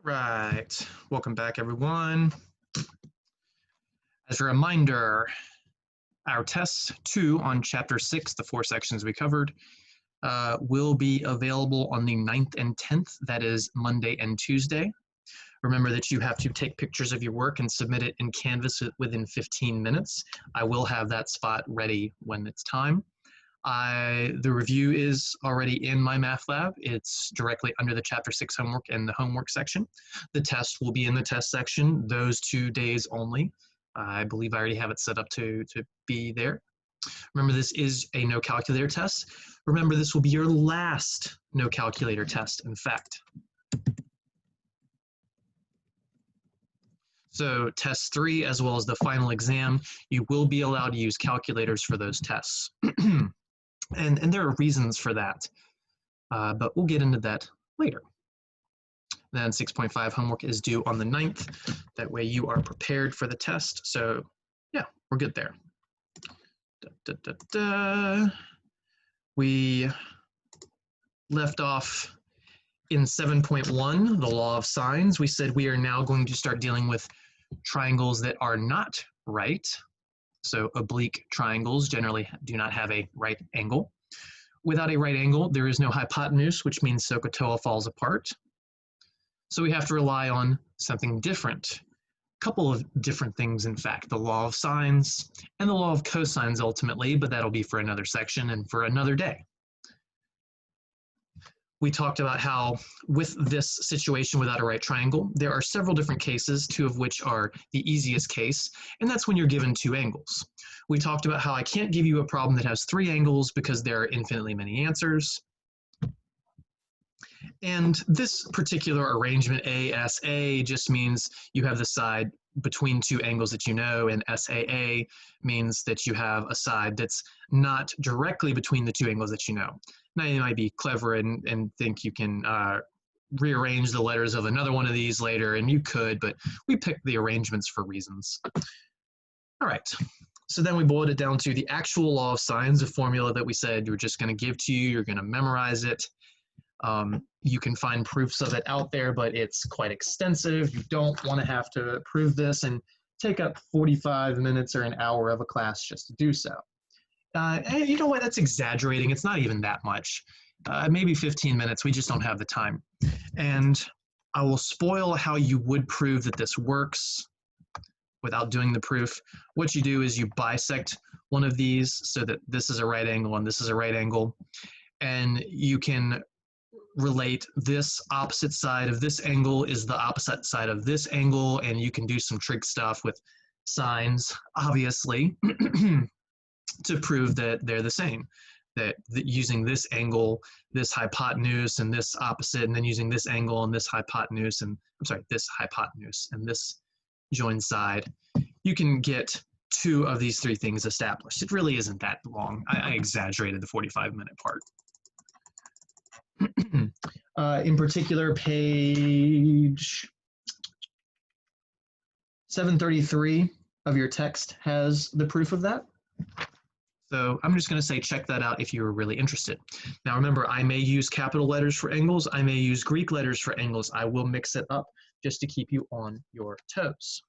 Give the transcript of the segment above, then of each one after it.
Right. Welcome back, everyone. As a reminder, our test 2 on Chapter 6, the 4 sections we covered, will be available on the 9th and 10th. That is Monday and Tuesday. Remember that you have to take pictures of your work and submit it in Canvas within 15 minutes. I will have that spot ready when it's time. The review is already in my math lab. It's directly under the Chapter 6 homework and the homework section. The test will be in the test section those 2 days only. I believe I already have it set up to be there. Remember, this is a no calculator test. Remember, this will be your last no calculator test, in fact. So test 3, as well as the final exam, you will be allowed to use calculators for those tests. And there are reasons for that, but we'll get into that later. Then 6.5 homework is due on the 9th. That way you are prepared for the test. So yeah, we're good there. We left off in 7.1, the law of sines. We said we are now going to start dealing with triangles that are not right. So oblique triangles generally do not have a right angle. Without a right angle, there is no hypotenuse, which means SOHCAHTOA falls apart. So we have to rely on something different. A couple of different things, in fact, the law of sines and the law of cosines ultimately, but that'll be for another section and for another day. We talked about how with this situation without a right triangle, there are several different cases, 2 of which are the easiest case, and that's when you're given 2 angles. We talked about how I can't give you a problem that has 3 angles because there are infinitely many answers. And this particular arrangement, ASA, just means you have the side between 2 angles that you know, and SAA means that you have a side that's not directly between the 2 angles that you know. Now you might be clever and think you can rearrange the letters of another one of these later, and you could, but we picked the arrangements for reasons. All right, so then we boiled it down to the actual law of sines, a formula that we said we're just going to give to you, you're going to memorize it. You can find proofs of it out there, but it's quite extensive. You don't want to have to prove this and take up 45 minutes or an hour of a class just to do so. And you know what, that's exaggerating. It's not even that much. Maybe 15 minutes, we just don't have the time. And I will spoil how you would prove that this works without doing the proof. What you do is you bisect one of these so that this is a right angle and this is a right angle. And you can relate this opposite side of this angle is the opposite side of this angle, and you can do some trig stuff with sines, obviously, to prove that they're the same. That using this angle, this hypotenuse, and this opposite, and then using this angle and this hypotenuse, and I'm sorry, this hypotenuse and this joined side, you can get 2 of these 3 things established. It really isn't that long. I exaggerated the 45-minute part. In particular, page 733 of your text has the proof of that. So I'm just going to say check that out if you were really interested. Now remember, I may use capital letters for angles. I may use Greek letters for angles. I will mix it up just to keep you on your toes.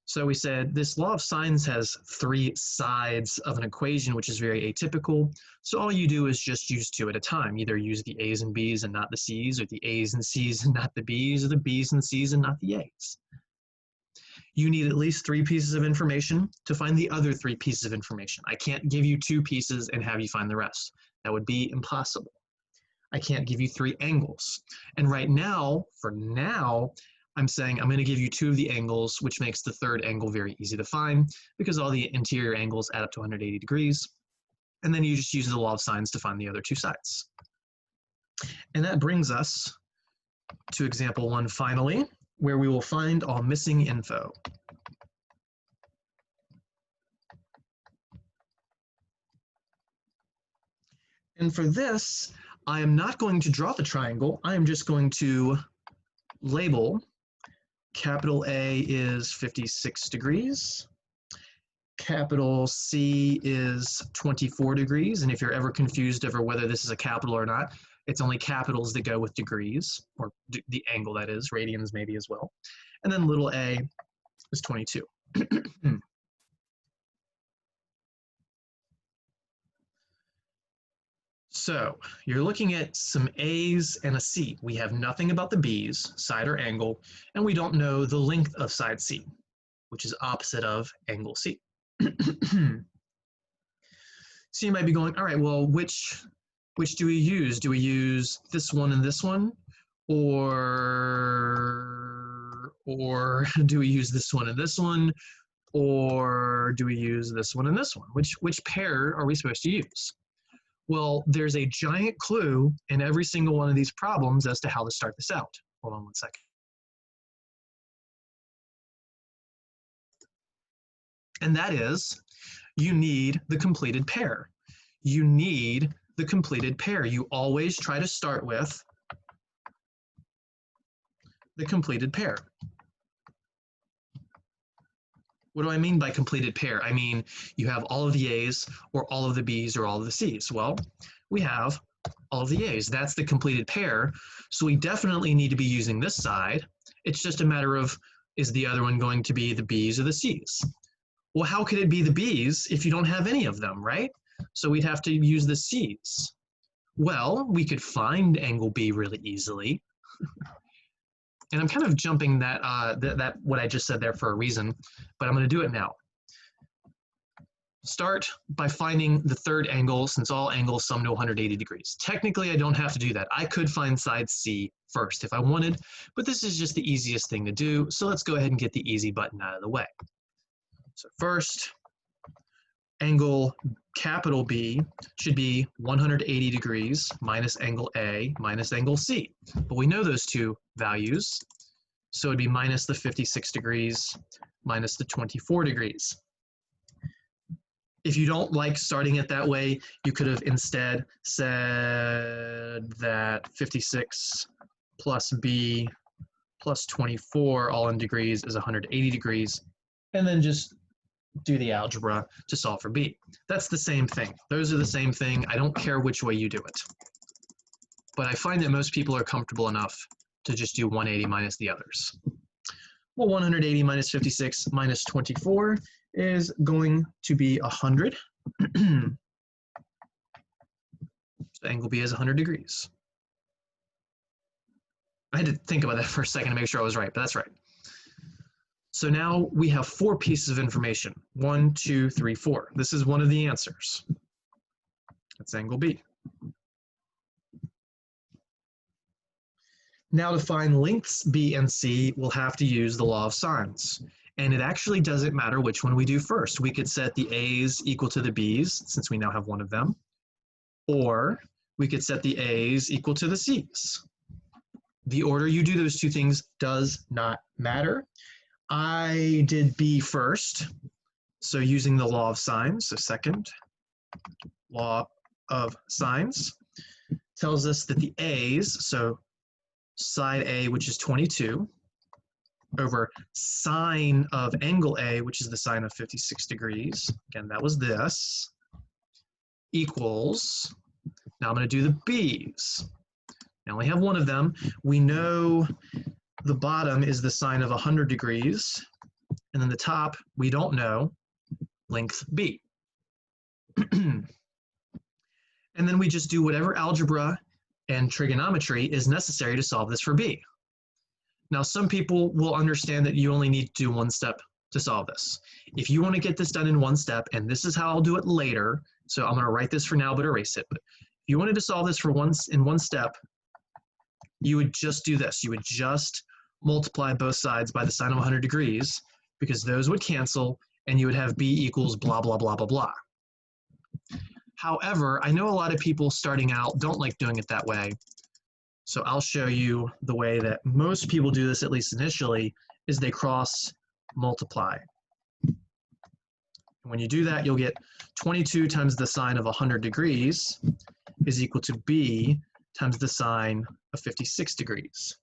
So we said this law of sines has 3 sides of an equation, which is very atypical. So all you do is just use 2 at a time. Either use the A's and B's and not the C's, or the A's and C's and not the B's, or the B's and C's and not the A's. You need at least 3 pieces of information to find the other 3 pieces of information. I can't give you 2 pieces and have you find the rest. That would be impossible. I can't give you 3 angles. And right now, for now, I'm saying I'm going to give you 2 of the angles, which makes the 3rd angle very easy to find because all the interior angles add up to 180 degrees. And then you just use the law of sines to find the other 2 sides. And that brings us to example 1 finally, where we will find all missing info. And for this, I am not going to draw the triangle. I am just going to label capital A is 56 degrees. Capital C is 24 degrees. And if you're ever confused over whether this is a capital or not, It's only capitals that go with degrees, or the angle that is, radians maybe as well. And then little a is 22. So you're looking at some A's and a C. We have nothing about the B's, side or angle, and we don't know the length of side C, which is opposite of angle C. So you might be going, all right, well, which do we use? Do we use this one and this one? Or do we use this one and this one? Or do we use this one and this one? Which pair are we supposed to use? Well, there's a giant clue in every single one of these problems as to how to start this out. Hold on one second. And that is, you need the completed pair. You need the completed pair. You always try to start with the completed pair. What do I mean by completed pair? I mean, you have all of the A's or all of the B's or all of the C's. Well, we have all of the A's. That's the completed pair. So we definitely need to be using this side. It's just a matter of, is the other one going to be the B's or the C's? Well, how could it be the B's if you don't have any of them, right? So we'd have to use the C's. Well, we could find angle B really easily. And I'm kind of jumping that what I just said there for a reason, but I'm going to do it now. Start by finding the third angle, since all angles sum to 180 degrees. Technically, I don't have to do that. I could find side C first if I wanted, but this is just the easiest thing to do, so let's go ahead and get the easy button out of the way. So first, angle capital B should be 180 degrees minus angle A minus angle C. But we know those two values, so it'd be minus the 56 degrees minus the 24 degrees. If you don't like starting it that way, you could have instead said that 56 plus B plus 24 all in degrees is 180 degrees, and then just do the algebra to solve for B. That's the same thing. Those are the same thing. I don't care which way you do it. But I find that most people are comfortable enough to just do 180 minus the others. Well, 180 minus 56 minus 24 is going to be 100. So angle B is 100 degrees. I had to think about that for a second to make sure I was right, but that's right. So now we have 4 pieces of information. 1, 2, 3, 4. This is one of the answers. That's angle B. Now to find lengths B and C, we'll have to use the law of sines. And it actually doesn't matter which one we do first. We could set the A's equal to the B's, since we now have one of them. Or we could set the A's equal to the C's. The order you do those two things does not matter. I did B first, so using the law of sines, so second law of sines, tells us that the A's, so side A, which is 22, over sine of angle A, which is the sine of 56 degrees, again, that was this, equals, now I'm going to do the B's. I only have one of them. We know the bottom is the sine of 100 degrees, and then the top, we don't know, length B. And then we just do whatever algebra and trigonometry is necessary to solve this for B. Now, some people will understand that you only need to do one step to solve this. If you want to get this done in one step, and this is how I'll do it later, so I'm going to write this for now but erase it, but if you wanted to solve this in one step, you would just do this. You would just multiply both sides by the sine of 100 degrees, because those would cancel, and you would have B equals blah, blah, blah, blah, blah. However, I know a lot of people starting out don't like doing it that way. So I'll show you the way that most people do this, at least initially, is they cross multiply. When you do that, you'll get 22 times the sine of 100 degrees is equal to B times the sine of 56 degrees.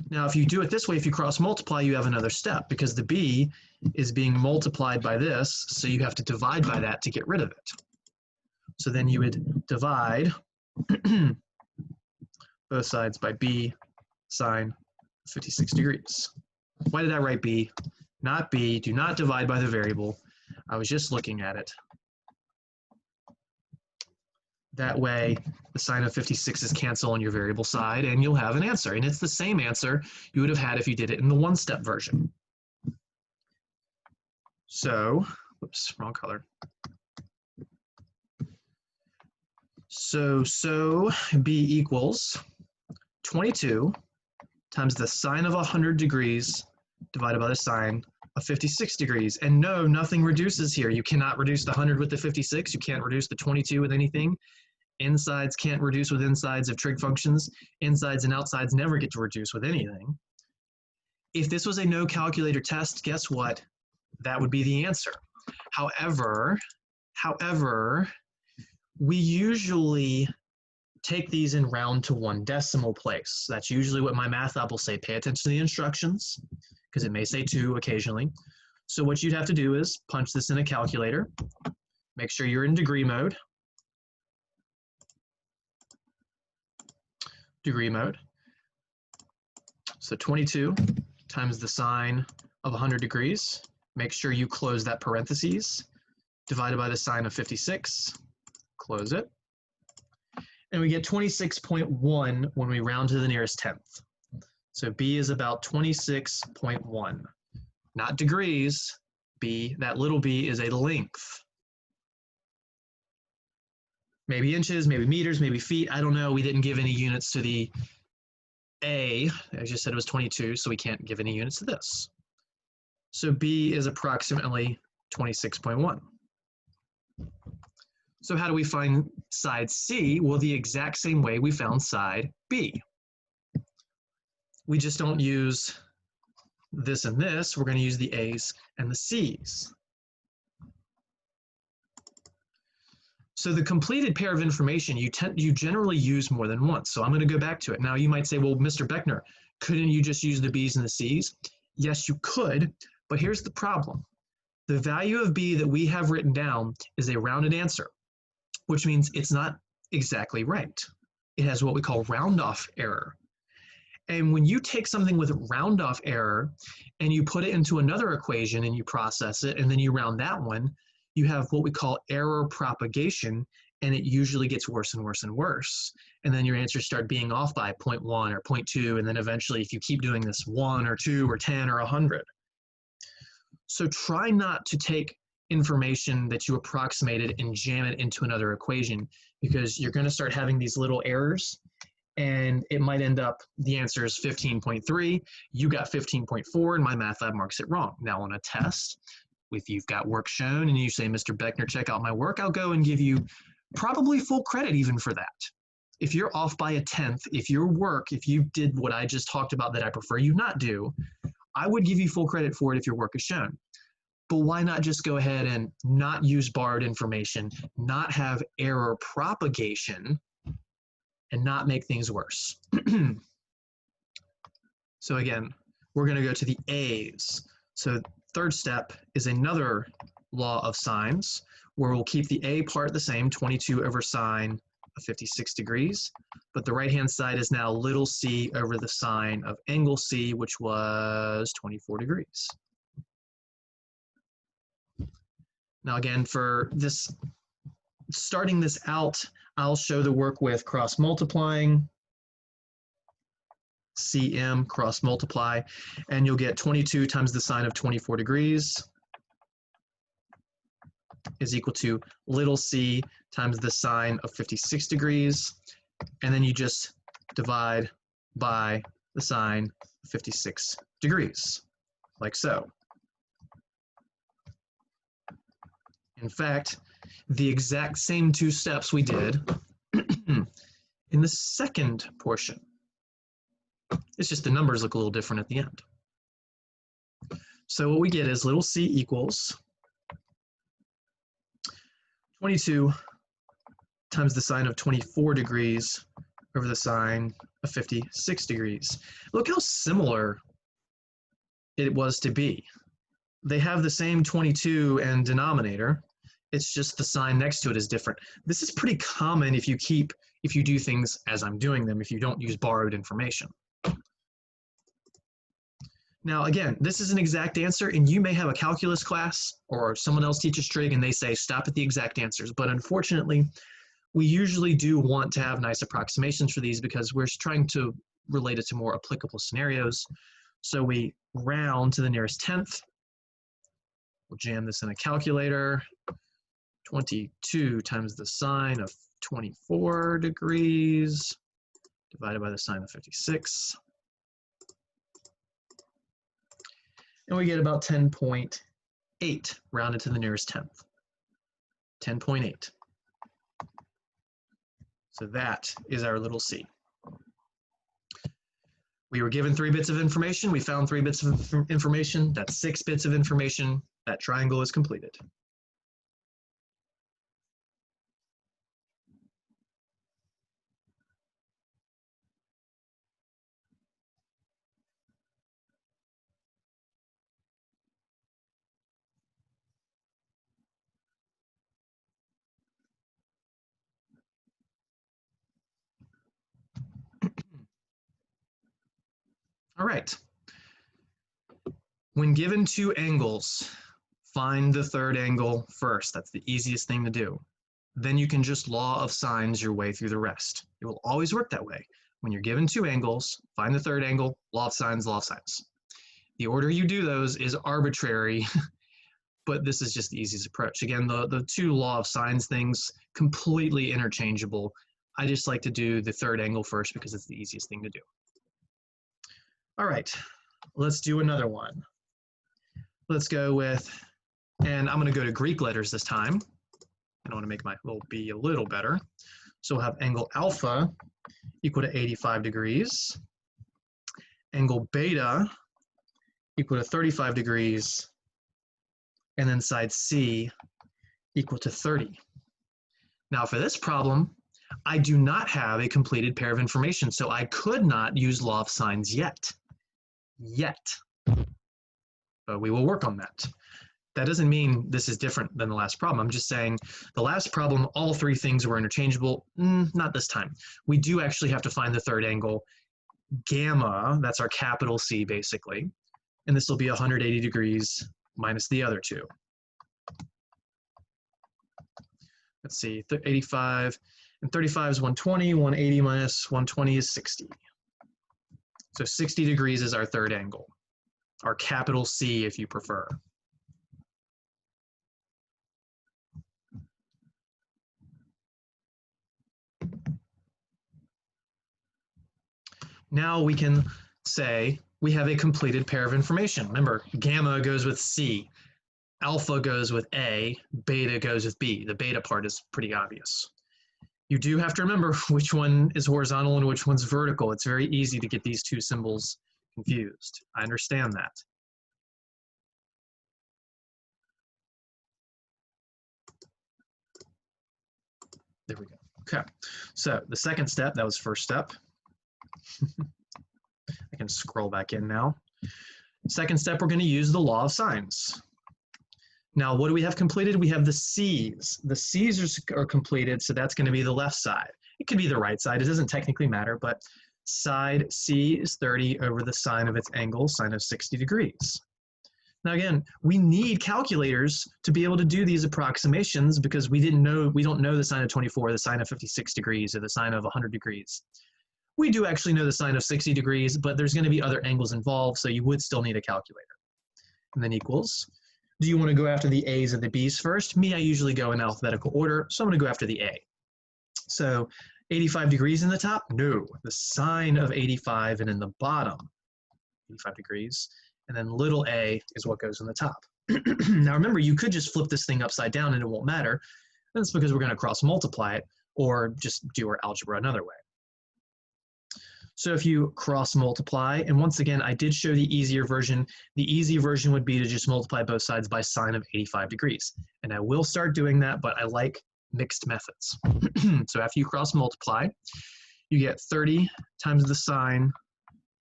Now, if you do it this way, if you cross multiply, you have another step because the b is being multiplied by this, so you have to divide by that to get rid of it. So then you would divide both sides by b sine 56 degrees. Why did I write b? Not b. Do not divide by the variable. I was just looking at it. That way, the sine of 56 is cancel on your variable side, and you'll have an answer. And it's the same answer you would have had if you did it in the one-step version. So, whoops, wrong color. So b equals 22 times the sine of 100 degrees divided by the sine of 56 degrees. And no, nothing reduces here. You cannot reduce the 100 with the 56. You can't reduce the 22 with anything. Insides can't reduce with insides of trig functions. Insides and outsides never get to reduce with anything. If this was a no calculator test, guess what? That would be the answer. However, we usually take these and round to 1 decimal place. That's usually what my math app will say. Pay attention to the instructions, because it may say 2 occasionally. So what you'd have to do is punch this in a calculator. Make sure you're in degree mode. Degree mode. So 22 times the sine of 100 degrees. Make sure you close that parentheses. Divided by the sine of 56. Close it. And we get 26.1 when we round to the nearest tenth. So b is about 26.1. Not degrees. B, that little b is a length. Maybe inches, maybe meters, maybe feet. I don't know. We didn't give any units to the A. I just said it was 22, so we can't give any units to this. So B is approximately 26.1. So how do we find side C? Well, the exact same way we found side B. We just don't use this and this. We're going to use the A's and the C's. So the completed pair of information you generally use more than once. So I'm going to go back to it. Now you might say, well, Mr. Beckner, couldn't you just use the B's and the C's? Yes, you could, but here's the problem. The value of B that we have written down is a rounded answer, which means it's not exactly right. It has what we call round-off error. And when you take something with round-off error and you put it into another equation and you process it and then you round that one, you have what we call error propagation, and it usually gets worse and worse and worse. And then your answers start being off by 0.1 or 0.2, and then eventually if you keep doing this 1 or 2 or 10 or 100. So try not to take information that you approximated and jam it into another equation, because you're going to start having these little errors, and it might end up the answer is 15.3, you got 15.4, and my math lab marks it wrong. Now on a test, if you've got work shown and you say, Mr. Beckner, check out my work, I'll go and give you probably full credit even for that. If you're off by 1/10, if your work, if you did what I just talked about that I prefer you not do, I would give you full credit for it if your work is shown. But why not just go ahead and not use borrowed information, not have error propagation, and not make things worse? So again, we're going to go to the A's. So third step is another law of sines, where we'll keep the A part the same, 22 over sine of 56 degrees, but the right-hand side is now little c over the sine of angle C, which was 24 degrees. Now again, for this, starting this out, I'll show the work with cross multiplying, CM cross multiply, and you'll get 22 times the sine of 24 degrees is equal to little c times the sine of 56 degrees, and then you just divide by the sine of 56 degrees, like so. In fact, the exact same 2 steps we did in the second portion. It's just the numbers look a little different at the end. So what we get is little c equals 22 times the sine of 24 degrees over the sine of 56 degrees. Look how similar it was to b. They have the same 22 and denominator. It's just the sign next to it is different. This is pretty common if you do things as I'm doing them, if you don't use borrowed information. Now, again, this is an exact answer, and you may have a calculus class or someone else teaches trig and they say stop at the exact answers. But unfortunately, we usually do want to have nice approximations for these because we're trying to relate it to more applicable scenarios. So we round to the nearest tenth. We'll jam this in a calculator. 22 times the sine of 24 degrees divided by the sine of 56. And we get about 10.8 rounded to the nearest tenth. 10.8. So that is our little c. We were given 3 bits of information. We found 3 bits of information. That's 6 bits of information. That triangle is completed. All right. When given 2 angles, find the third angle first. That's the easiest thing to do. Then you can just law of sines your way through the rest. It will always work that way. When you're given 2 angles, find the third angle, law of sines, law of sines. The order you do those is arbitrary, but this is just the easiest approach. Again, the 2 law of sines things, completely interchangeable. I just like to do the third angle first because it's the easiest thing to do. All right, let's do another one. Let's go with, and I'm going to go to Greek letters this time. I want to make my little b a little better. So we'll have angle alpha equal to 85 degrees. Angle beta equal to 35 degrees. And then side C equal to 30. Now for this problem, I do not have a completed pair of information, so I could not use law of sines yet. But we will work on that. That doesn't mean this is different than the last problem. I'm just saying the last problem, all 3 things were interchangeable. Not this time. We do actually have to find the third angle. Gamma, that's our capital C basically. And this will be 180 degrees minus the other 2. Let's see, 85 and 35 is 120, 180 minus 120 is 60. So 60 degrees is our third angle, our capital C if you prefer. Now we can say we have a completed pair of information. Remember, gamma goes with C, alpha goes with A, beta goes with B. The beta part is pretty obvious. You do have to remember which one is horizontal and which one's vertical. It's very easy to get these 2 symbols confused. I understand that. There we go. Okay, so the second step, that was first step. I can scroll back in now. Second step, we're going to use the law of sines. Now, what do we have completed? We have the C's. The C's are completed, so that's going to be the left side. It could be the right side. It doesn't technically matter, but side C is 30 over the sine of its angle, sine of 60 degrees. Now, again, we need calculators to be able to do these approximations because we don't know the sine of 24, the sine of 56 degrees, or the sine of 100 degrees. We do actually know the sine of 60 degrees, but there's going to be other angles involved, so you would still need a calculator. And then equals. Do you want to go after the A's and the B's first? Me, I usually go in alphabetical order, so I'm going to go after the A. So 85 degrees in the top? No. The sine of 85 and in the bottom, 85 degrees. And then little a is what goes in the top. Now remember, you could just flip this thing upside down and it won't matter. That's because we're going to cross multiply it or just do our algebra another way. So if you cross multiply, and once again, I did show the easier version. The easy version would be to just multiply both sides by sine of 85 degrees. And I will start doing that, but I like mixed methods. So after you cross multiply, you get 30 times the sine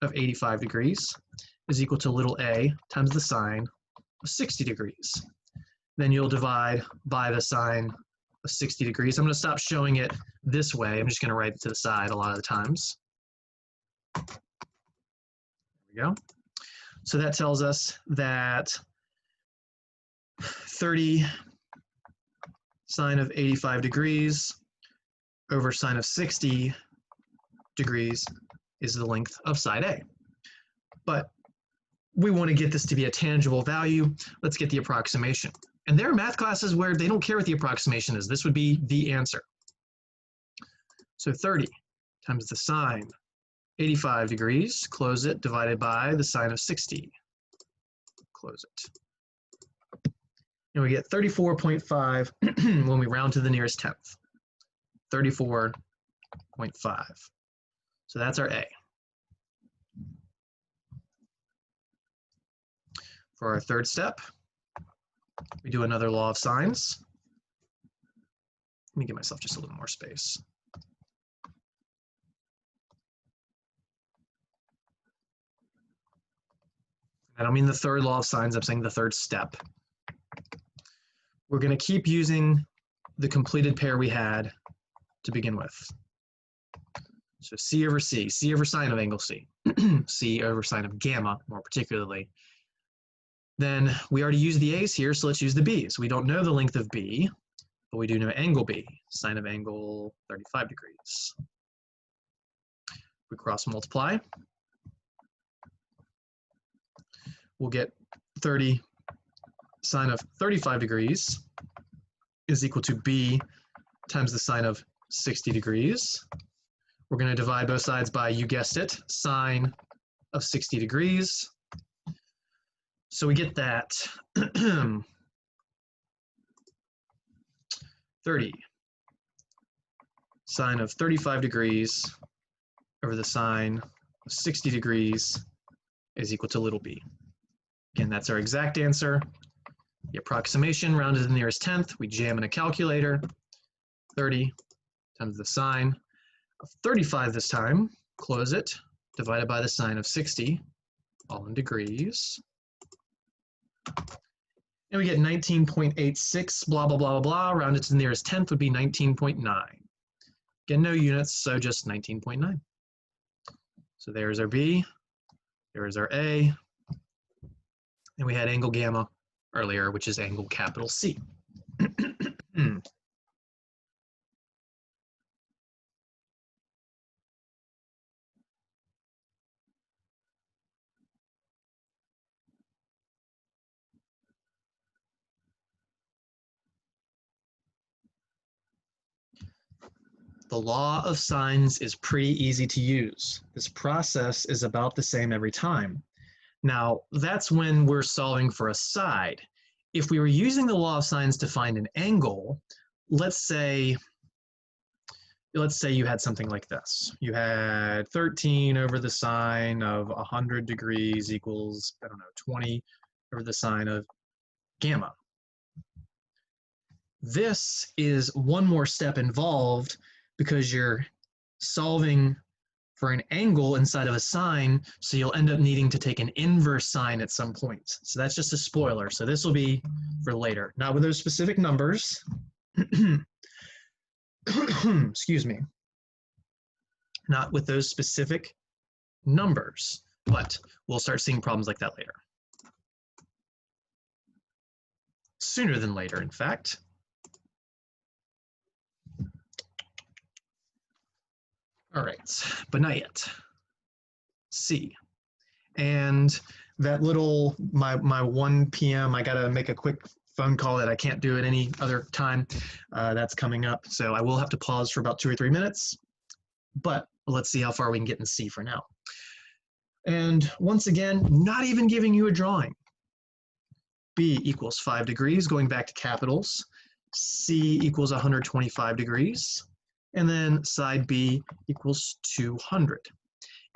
of 85 degrees is equal to little a times the sine of 60 degrees. Then you'll divide by the sine of 60 degrees. I'm going to stop showing it this way. I'm just going to write it to the side a lot of the times. There we go. So that tells us that 30 sine of 85 degrees over sine of 60 degrees is the length of side A. But we want to get this to be a tangible value. Let's get the approximation. And there are math classes where they don't care what the approximation is. This would be the answer. So 30 times the sine 85 degrees, close it, divided by the sine of 60, close it. And we get 34.5 when we round to the nearest tenth. 34.5. So that's our A. For our third step, we do another law of sines. Let me give myself just a little more space. I don't mean the third law of sines, I'm saying the third step. We're going to keep using the completed pair we had to begin with. So C over C, C over sine of angle C, C over sine of gamma, more particularly. Then we already used the A's here, so let's use the B's. We don't know the length of B, but we do know angle B, sine of angle 35 degrees. We cross multiply. We'll get 30 sine of 35 degrees is equal to B times the sine of 60 degrees. We're going to divide both sides by, you guessed it, sine of 60 degrees. So we get that 30 sine of 35 degrees over the sine of 60 degrees is equal to little b. Again, that's our exact answer. The approximation rounded to the nearest tenth, we jam in a calculator. 30 times the sine of 35 this time, close it, divided by the sine of 60, all in degrees. And we get 19.86, blah, blah, blah, blah, blah, rounded to the nearest tenth would be 19.9. Again, no units, so just 19.9. So there's our B, there's our A, and we had angle gamma earlier, which is angle capital C. The law of sines is pretty easy to use. This process is about the same every time. Now, that's when we're solving for a side. If we were using the law of sines to find an angle, let's say you had something like this. You had 13 over the sine of 100 degrees equals, I don't know, 20 over the sine of gamma. This is one more step involved because you're solving for an angle inside of a sine, so you'll end up needing to take an inverse sine at some point. So that's just a spoiler. So this will be for later. Not with those specific numbers. Excuse me. Not with those specific numbers, but we'll start seeing problems like that later. Sooner than later, in fact. All right, but not yet. C. And that little, my 1 p.m., I gotta make a quick phone call that I can't do at any other time. That's coming up, so I will have to pause for about 2 or 3 minutes, but let's see how far we can get in C for now. And once again, not even giving you a drawing. B equals 5 degrees, going back to capitals. C equals 125 degrees. And then side B equals 200.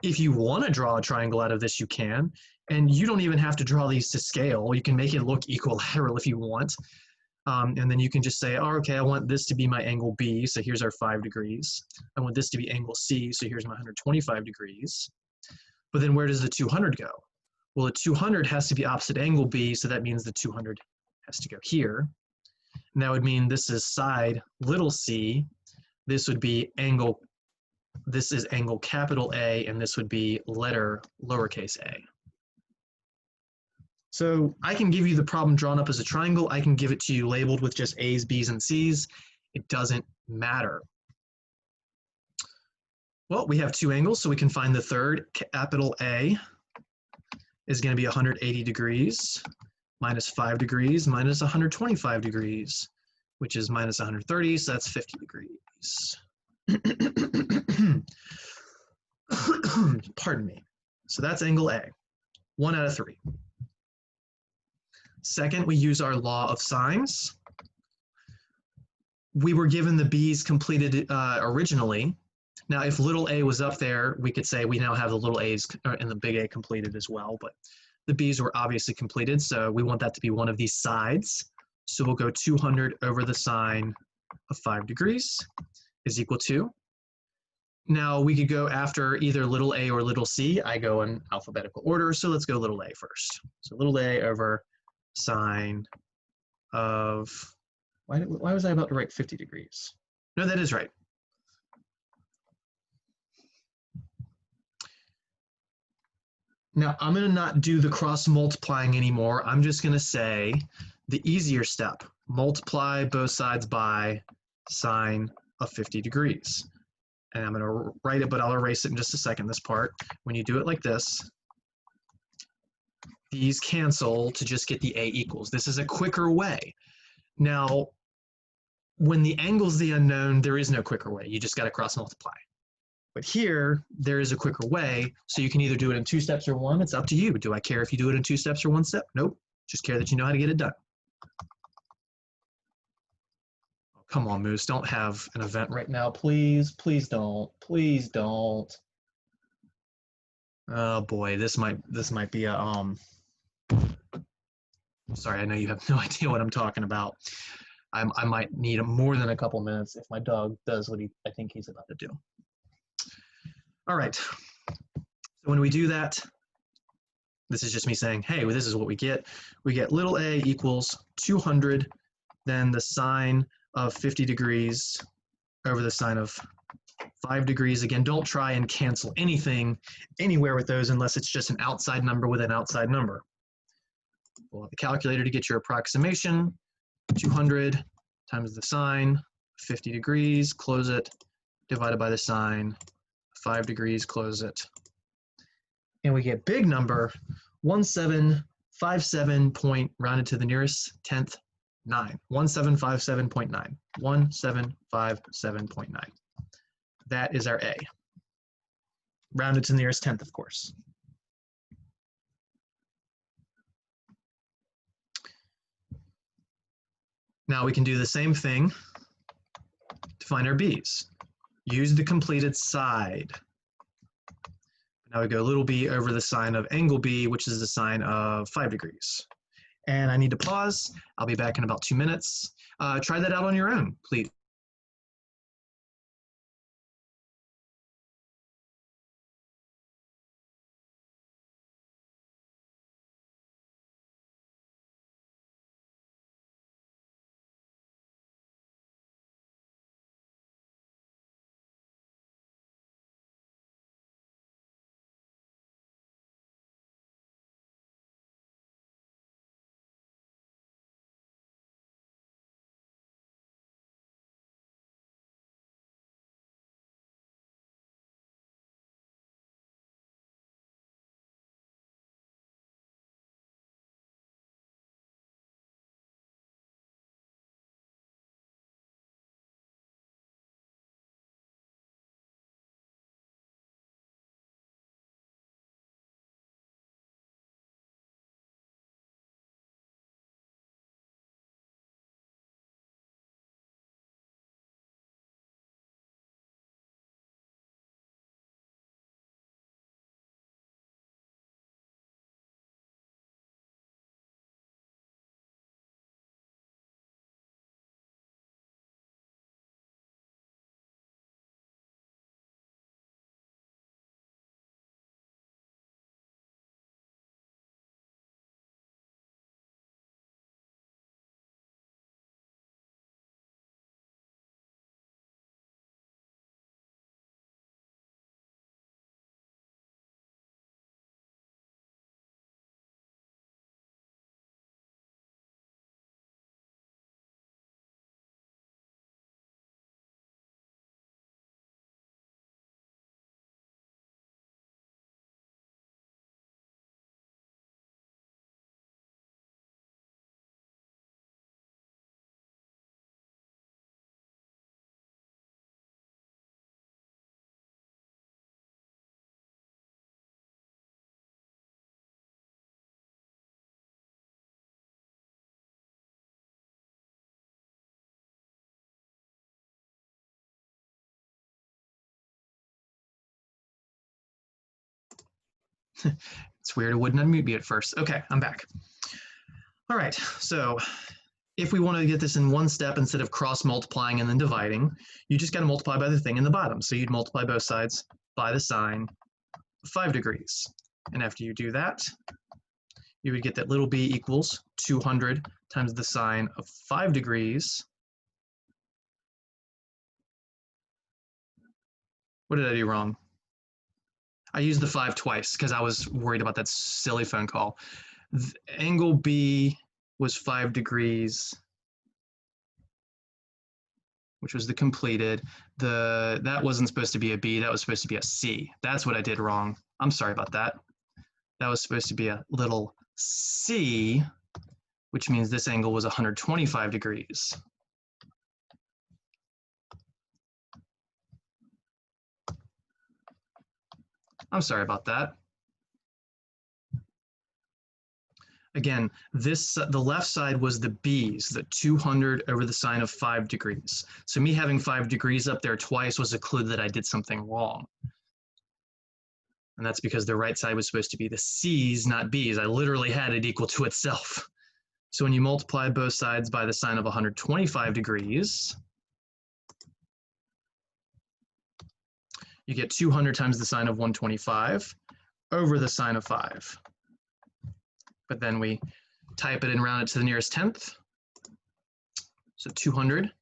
If you want to draw a triangle out of this, you can. And you don't even have to draw these to scale. You can make it look equilateral if you want. And then you can just say, oh, okay, I want this to be my angle B, so here's our 5 degrees. I want this to be angle C, so here's my 125 degrees. But then where does the 200 go? Well, the 200 has to be opposite angle B, so that means the 200 has to go here. And that would mean this is side little c, this would be angle, this is angle capital A, and this would be letter lowercase a. So I can give you the problem drawn up as a triangle. I can give it to you labeled with just A's, B's, and C's. It doesn't matter. Well, we have two angles, so we can find the third. Capital A is going to be 180 degrees minus 5 degrees minus 125 degrees, which is minus 130, so that's 50 degrees. Pardon me. So that's angle A, 1 out of 3. Second, we use our law of sines. We were given the B's completed originally. Now, if little a was up there, we could say we now have the little a's and the big A completed as well, but the B's were obviously completed, so we want that to be one of these sides. So we'll go 200 over the sine of 5 degrees is equal to. Now, we could go after either little a or little c. I go in alphabetical order, so let's go little a first. So little a over sine of, why was I about to write 50 degrees? No, that is right. Now, I'm going to not do the cross multiplying anymore. I'm just going to say the easier step. Multiply both sides by sine of 50 degrees. And I'm going to write it, but I'll erase it in just a second, this part. When you do it like this, these cancel to just get the A equals. This is a quicker way. Now, when the angle's the unknown, there is no quicker way. You just got to cross multiply. But here, there is a quicker way, so you can either do it in 2 steps or 1. It's up to you. Do I care if you do it in 2 steps or 1 step? Nope. Just care that you know how to get it done. Oh, come on, Moose. Don't have an event right now, please. Please don't. Please don't. Oh boy, this might be a Sorry, I know you have no idea what I'm talking about. I might need more than a couple minutes if my dog does what I think he's about to do. All right, so when we do that, this is just me saying, hey, well, this is what we get. We get little a equals 200, then the sine of 50 degrees over the sine of 5 degrees. Again, don't try and cancel anything anywhere with those unless it's just an outside number with an outside number. Pull out the calculator to get your approximation. 200 times the sine, 50 degrees, close it, divided by the sine, 5 degrees, close it. And we get big number, 1757 point, rounded to the nearest 10th, 9. 1757.9. 1757.9. That is our A. Rounded to the nearest 10th, of course. Now we can do the same thing to find our B's. Use the completed side. Now we go little b over the sine of angle B, which is the sine of 5 degrees. And I need to pause. I'll be back in about 2 minutes. Try that out on your own, please. It's weird, it wouldn't unmute me at first. Okay, I'm back. All right, so if we want to get this in one step instead of cross multiplying and then dividing, you just got to multiply by the thing in the bottom. So you'd multiply both sides by the sine of 5 degrees. And after you do that, you would get that little b equals 200 times the sine of 5 degrees. What did I do wrong? I used the 5 twice because I was worried about that silly phone call. The angle B was 5 degrees, which was the completed. That wasn't supposed to be a B, that was supposed to be a C. That's what I did wrong. I'm sorry about that. That was supposed to be a little C, which means this angle was 125 degrees. I'm sorry about that. Again, the left side was the B's, the 200 over the sine of 5 degrees. So me having 5 degrees up there twice was a clue that I did something wrong. And that's because the right side was supposed to be the C's, not B's. I literally had it equal to itself. So when you multiply both sides by the sine of 125 degrees, you get 200 times the sine of 125 over the sine of 5. But then we type it and round it to the nearest tenth. So 200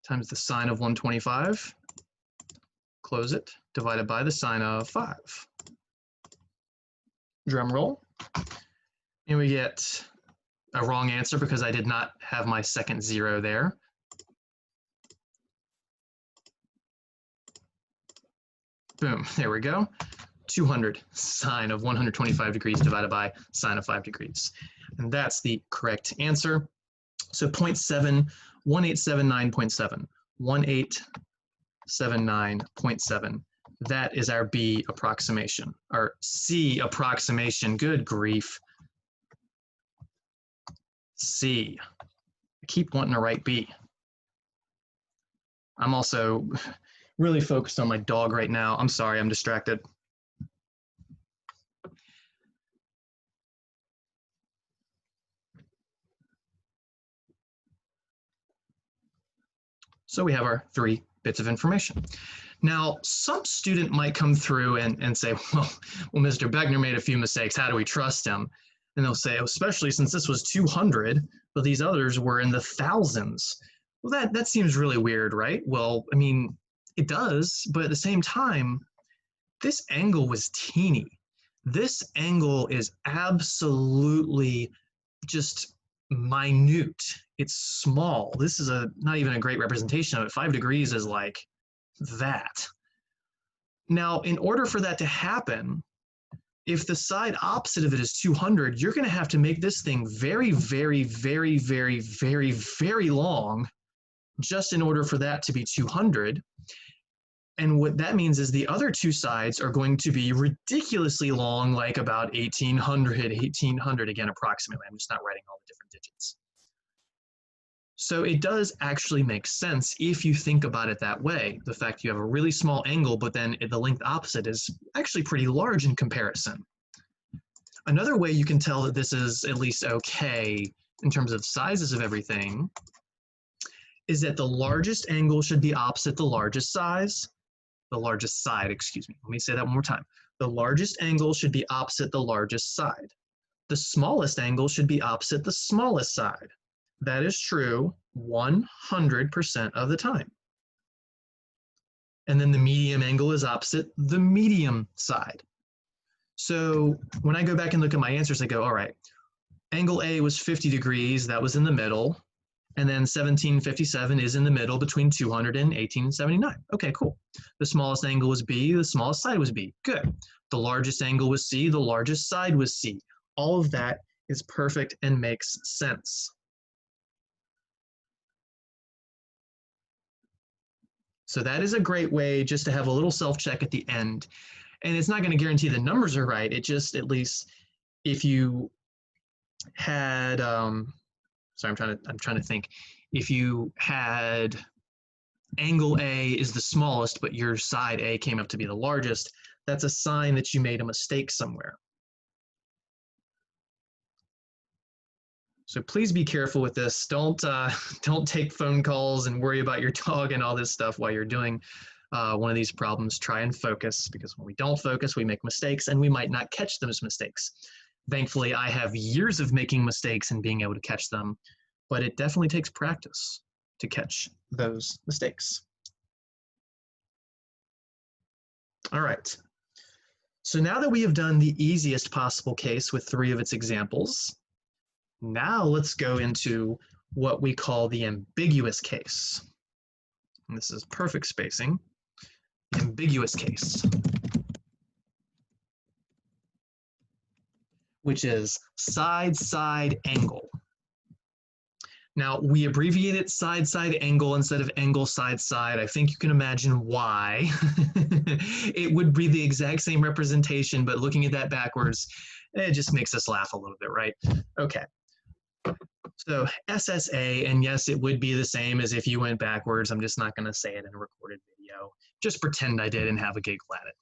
times the sine of 125, close it, divided by the sine of 5. Drum roll. And we get a wrong answer because I did not have my second 0 there. Boom, there we go. 200 sine of 125 degrees divided by sine of 5 degrees. And that's the correct answer. So 0.7, 1879.7, 1879.7. That is our B approximation, our C approximation. Good grief. C. I keep wanting to write B. I'm also really focused on my dog right now. I'm sorry, I'm distracted. So we have our 3 bits of information. Now, some student might come through and say, well, Mr. Beckner made a few mistakes. How do we trust him? And they'll say, especially since this was 200, but these others were in the thousands. Well, that seems really weird, right? Well, I mean, it does, but at the same time, this angle was teeny. This angle is absolutely just minute. It's small. This is not even a great representation of it. 5 degrees is like that. Now, in order for that to happen, if the side opposite of it is 200, you're going to have to make this thing very, very, very, very, very, very long just in order for that to be 200. And what that means is the other 2 sides are going to be ridiculously long, like about 1800, again, approximately. I'm just not writing all the different digits. So it does actually make sense if you think about it that way. The fact you have a really small angle, but then the length opposite is actually pretty large in comparison. Another way you can tell that this is at least okay in terms of sizes of everything is that the largest angle should be opposite the largest size. The largest side, excuse me. Let me say that one more time. The largest angle should be opposite the largest side. The smallest angle should be opposite the smallest side. That is true 100% of the time. And then the medium angle is opposite the medium side. So when I go back and look at my answers, I go, all right, angle A was 50 degrees, that was in the middle. And then 1757 is in the middle between 200 and 1879. Okay, cool. The smallest angle was B, the smallest side was B. Good. The largest angle was C, the largest side was C. All of that is perfect and makes sense. So that is a great way just to have a little self-check at the end. And it's not going to guarantee the numbers are right. It just, at least if you had, sorry, I'm trying to think. If you had angle A is the smallest, but your side A came up to be the largest, that's a sign that you made a mistake somewhere. So please be careful with this. Don't take phone calls and worry about your dog and all this stuff while you're doing one of these problems. Try and focus, because when we don't focus, we make mistakes and we might not catch those mistakes. Thankfully, I have years of making mistakes and being able to catch them, but it definitely takes practice to catch those mistakes. All right. So now that we have done the easiest possible case with 3 of its examples, now let's go into what we call the ambiguous case. And this is perfect spacing. Ambiguous case, which is side-side angle. Now, we abbreviate it side-side angle instead of angle side-side. I think you can imagine why. It would be the exact same representation, but looking at that backwards, it just makes us laugh a little bit, right? Okay. So SSA, and yes, it would be the same as if you went backwards. I'm just not going to say it in a recorded video. Just pretend I did and have a giggle at it.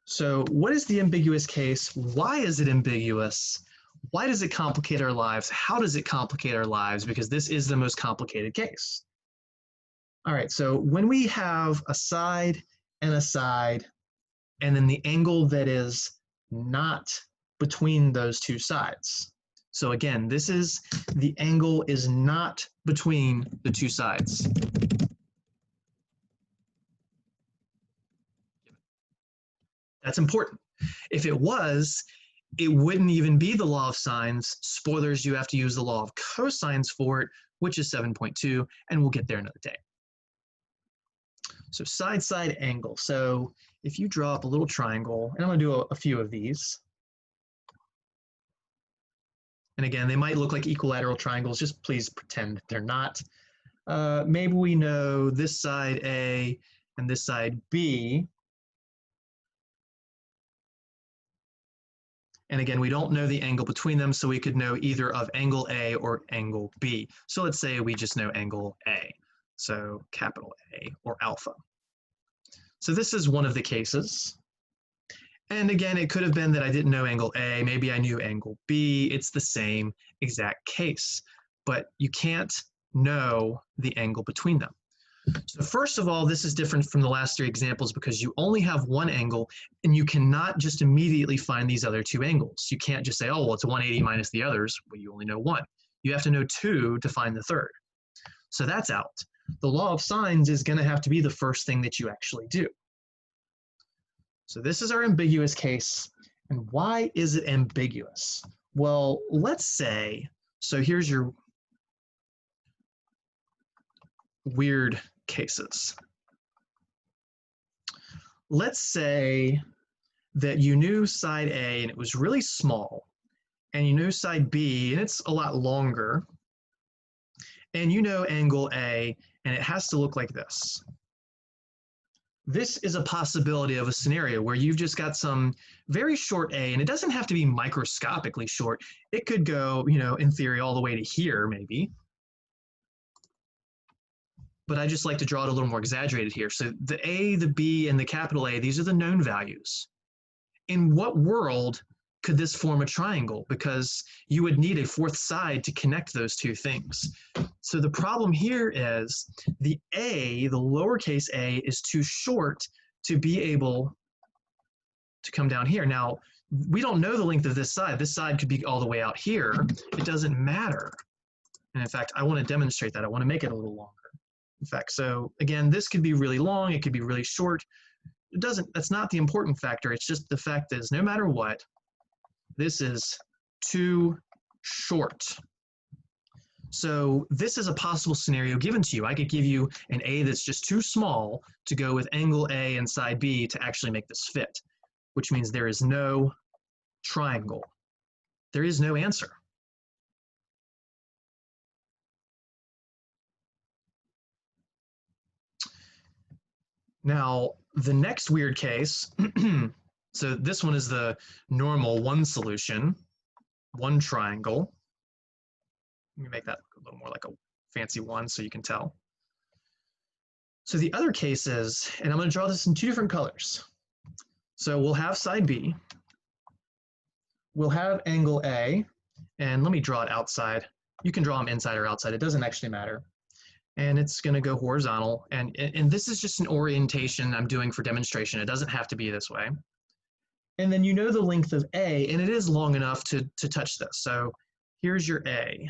So what is the ambiguous case? Why is it ambiguous? Why does it complicate our lives? How does it complicate our lives? Because this is the most complicated case. All right, so when we have a side, and then the angle that is not between those two sides. So again, this is the angle is not between the two sides. That's important. If it was, it wouldn't even be the law of sines. Spoilers, you have to use the law of cosines for it, which is 7.2, and we'll get there another day. So side-side angle. So if you draw up a little triangle, and I'm going to do a few of these. And again, they might look like equilateral triangles. Just please pretend they're not. Maybe we know this side A and this side B. And again, we don't know the angle between them, so we could know either of angle A or angle B. So let's say we just know angle A. So capital A or alpha. So this is one of the cases. And again, it could have been that I didn't know angle A, maybe I knew angle B. It's the same exact case, but you can't know the angle between them. So first of all, this is different from the last 3 examples because you only have one angle and you cannot just immediately find these other 2 angles. You can't just say, oh, well, it's 180 minus the others. Well, you only know 1. You have to know 2 to find the third. So that's out. The law of sines is going to have to be the first thing that you actually do. So this is our ambiguous case. And why is it ambiguous? Well, let's say, so here's your weird cases. Let's say that you knew side A and it was really small, and you knew side B and it's a lot longer, and you know angle A and it has to look like this. This is a possibility of a scenario where you've just got some very short A, and it doesn't have to be microscopically short. It could go, in theory, all the way to here, maybe. But I just like to draw it a little more exaggerated here. So the A, the B, and the capital A, these are the known values. In what world could this form a triangle? Because you would need a 4th side to connect those 2 things. So the problem here is the A, the lowercase a, is too short to be able to come down here. Now, we don't know the length of this side. This side could be all the way out here. It doesn't matter. And in fact, I want to demonstrate that. I want to make it a little longer. In fact, so again, this could be really long. It could be really short. That's not the important factor. It's just the fact is no matter what, this is too short. So this is a possible scenario given to you. I could give you an A that's just too small to go with angle A and side B to actually make this fit, which means there is no triangle. There is no answer. Now, the next weird case, so this one is the normal 1 solution, 1 triangle. Let me make that a little more like a fancy 1 so you can tell. So the other case is, and I'm going to draw this in two different colors. So we'll have side B, we'll have angle A, and let me draw it outside. You can draw them inside or outside, it doesn't actually matter. And it's going to go horizontal, and this is just an orientation I'm doing for demonstration. It doesn't have to be this way. And then you know the length of A, and it is long enough to touch this. So here's your A,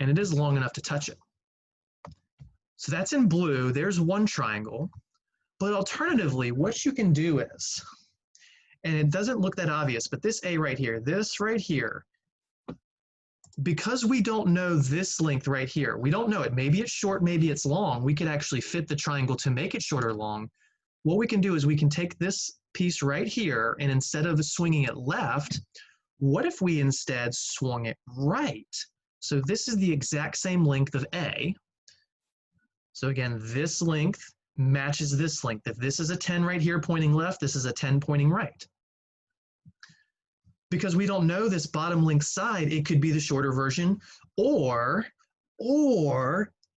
and it is long enough to touch it. So that's in blue, there's one triangle. But alternatively, what you can do is, and it doesn't look that obvious, but this A right here, this right here, because we don't know this length right here, we don't know it, maybe it's short, maybe it's long, we could actually fit the triangle to make it short or long. What we can do is we can take this piece right here, and instead of swinging it left, what if we instead swung it right? So this is the exact same length of A. So again, this length matches this length. If this is a 10 right here pointing left, this is a 10 pointing right. Because we don't know this bottom length side, it could be the shorter version, or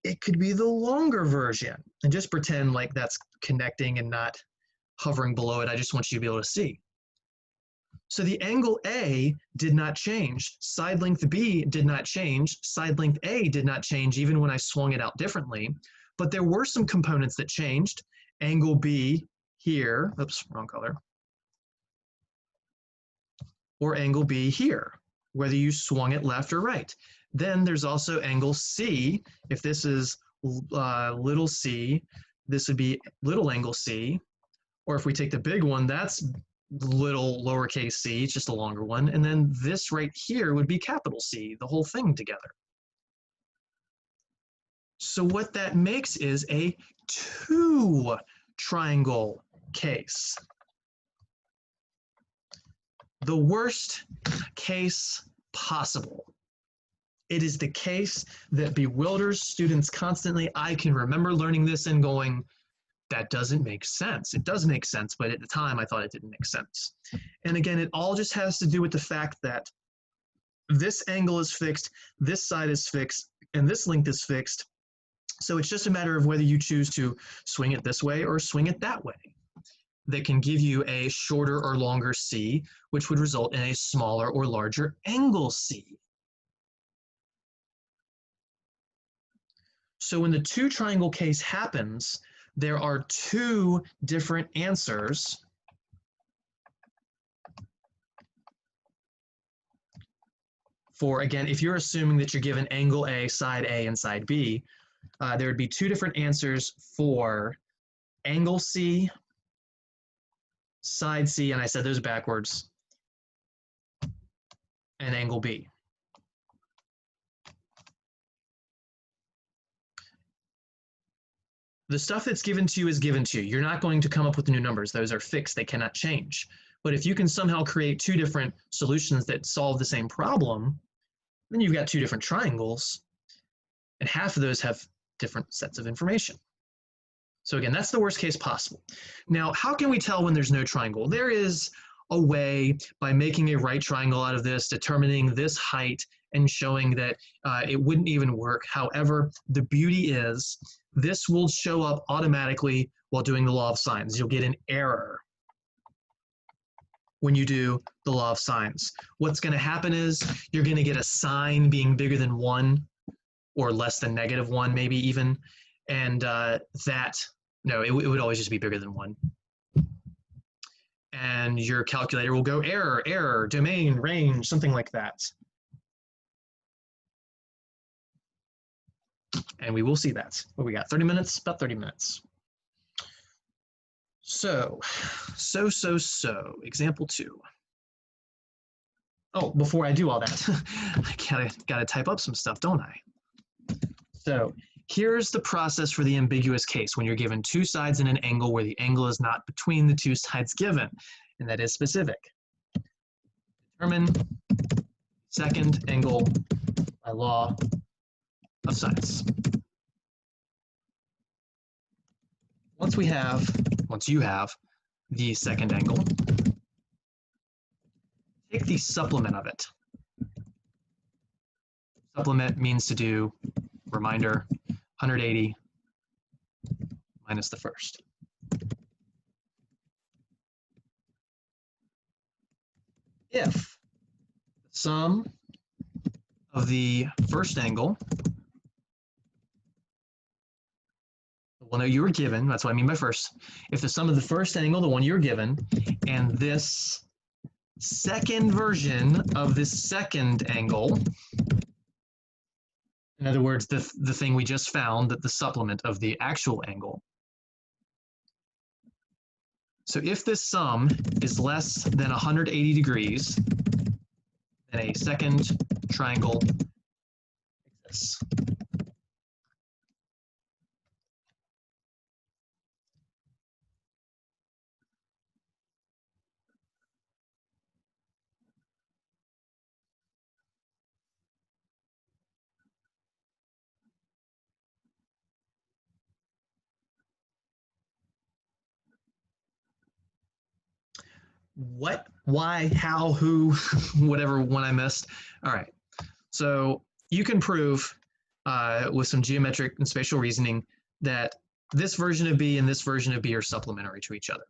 it could be the longer version. And just pretend like that's connecting and not hovering below it. I just want you to be able to see. So the angle A did not change. Side length B did not change. Side length A did not change even when I swung it out differently. But there were some components that changed. Angle B here, oops, wrong color, or angle B here, whether you swung it left or right. Then there's also angle C. If this is little c, this would be little angle C. Or if we take the big one, that's little lowercase c, it's just a longer one. And then this right here would be capital C, the whole thing together. So what that makes is a two triangle case. The worst case possible. It is the case that bewilders students constantly. I can remember learning this and going, that doesn't make sense. It does make sense, but at the time I thought it didn't make sense. And again, it all just has to do with the fact that this angle is fixed, this side is fixed, and this length is fixed. So it's just a matter of whether you choose to swing it this way or swing it that way. That can give you a shorter or longer C, which would result in a smaller or larger angle C. So when the two triangle case happens, there are two different answers for, again, if you're assuming that you're given angle A, and side B, there would be two different answers for angle C, side C, and I said those backwards, and angle B. The stuff that's given to you is given to you. You're not going to come up with new numbers. Those are fixed. They cannot change. But if you can somehow create two different solutions that solve the same problem, then you've got two different triangles, and half of those have different sets of information. So again, that's the worst case possible. Now, how can we tell when there's no triangle? There is a way by making a right triangle out of this, determining this height, and showing that it wouldn't even work. However, the beauty is this will show up automatically while doing the law of sines. You'll get an error when you do the law of sines. What's going to happen is you're going to get a sine being bigger than 1 or less than -1 maybe even, and it would always just be bigger than 1. And your calculator will go error, error, domain, range, something like that. And we will see that. What we got, 30 minutes? About 30 minutes. So, example 2. Oh, before I do all that, I gotta type up some stuff, don't I? So, here's the process for the ambiguous case when you're given two sides and an angle where the angle is not between the two sides given, and that is specific. Determine second angle by law of sines. Once you have the second angle, take the supplement of it. Supplement means to do, reminder, 180 minus the first. If the sum of the first angle, the one that you were given, that's what I mean by first, if the sum of the first angle, the one you were given, and this second version of this second angle, in other words, the thing we just found, that the supplement of the actual angle. So if this sum is less than 180 degrees, then a second triangle exists. What, why, how, who, whatever one I missed. All right. So you can prove with some geometric and spatial reasoning that this version of B and this version of B are supplementary to each other.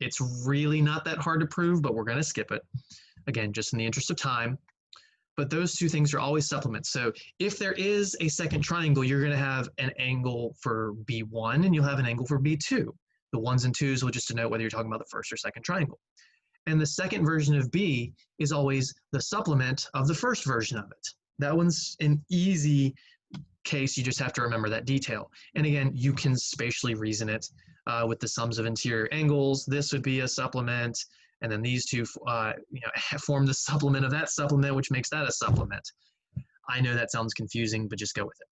It's really not that hard to prove, but we're going to skip it. Again, just in the interest of time. But those two things are always supplements. So if there is a second triangle, you're going to have an angle for B1 and you'll have an angle for B2. The ones and twos will just denote whether you're talking about the first or second triangle. And the second version of B is always the supplement of the first version of it. That one's an easy case. You just have to remember that detail. And again, you can spatially reason it with the sums of interior angles. This would be a supplement. And then these two form the supplement of that supplement, which makes that a supplement. I know that sounds confusing, but just go with it.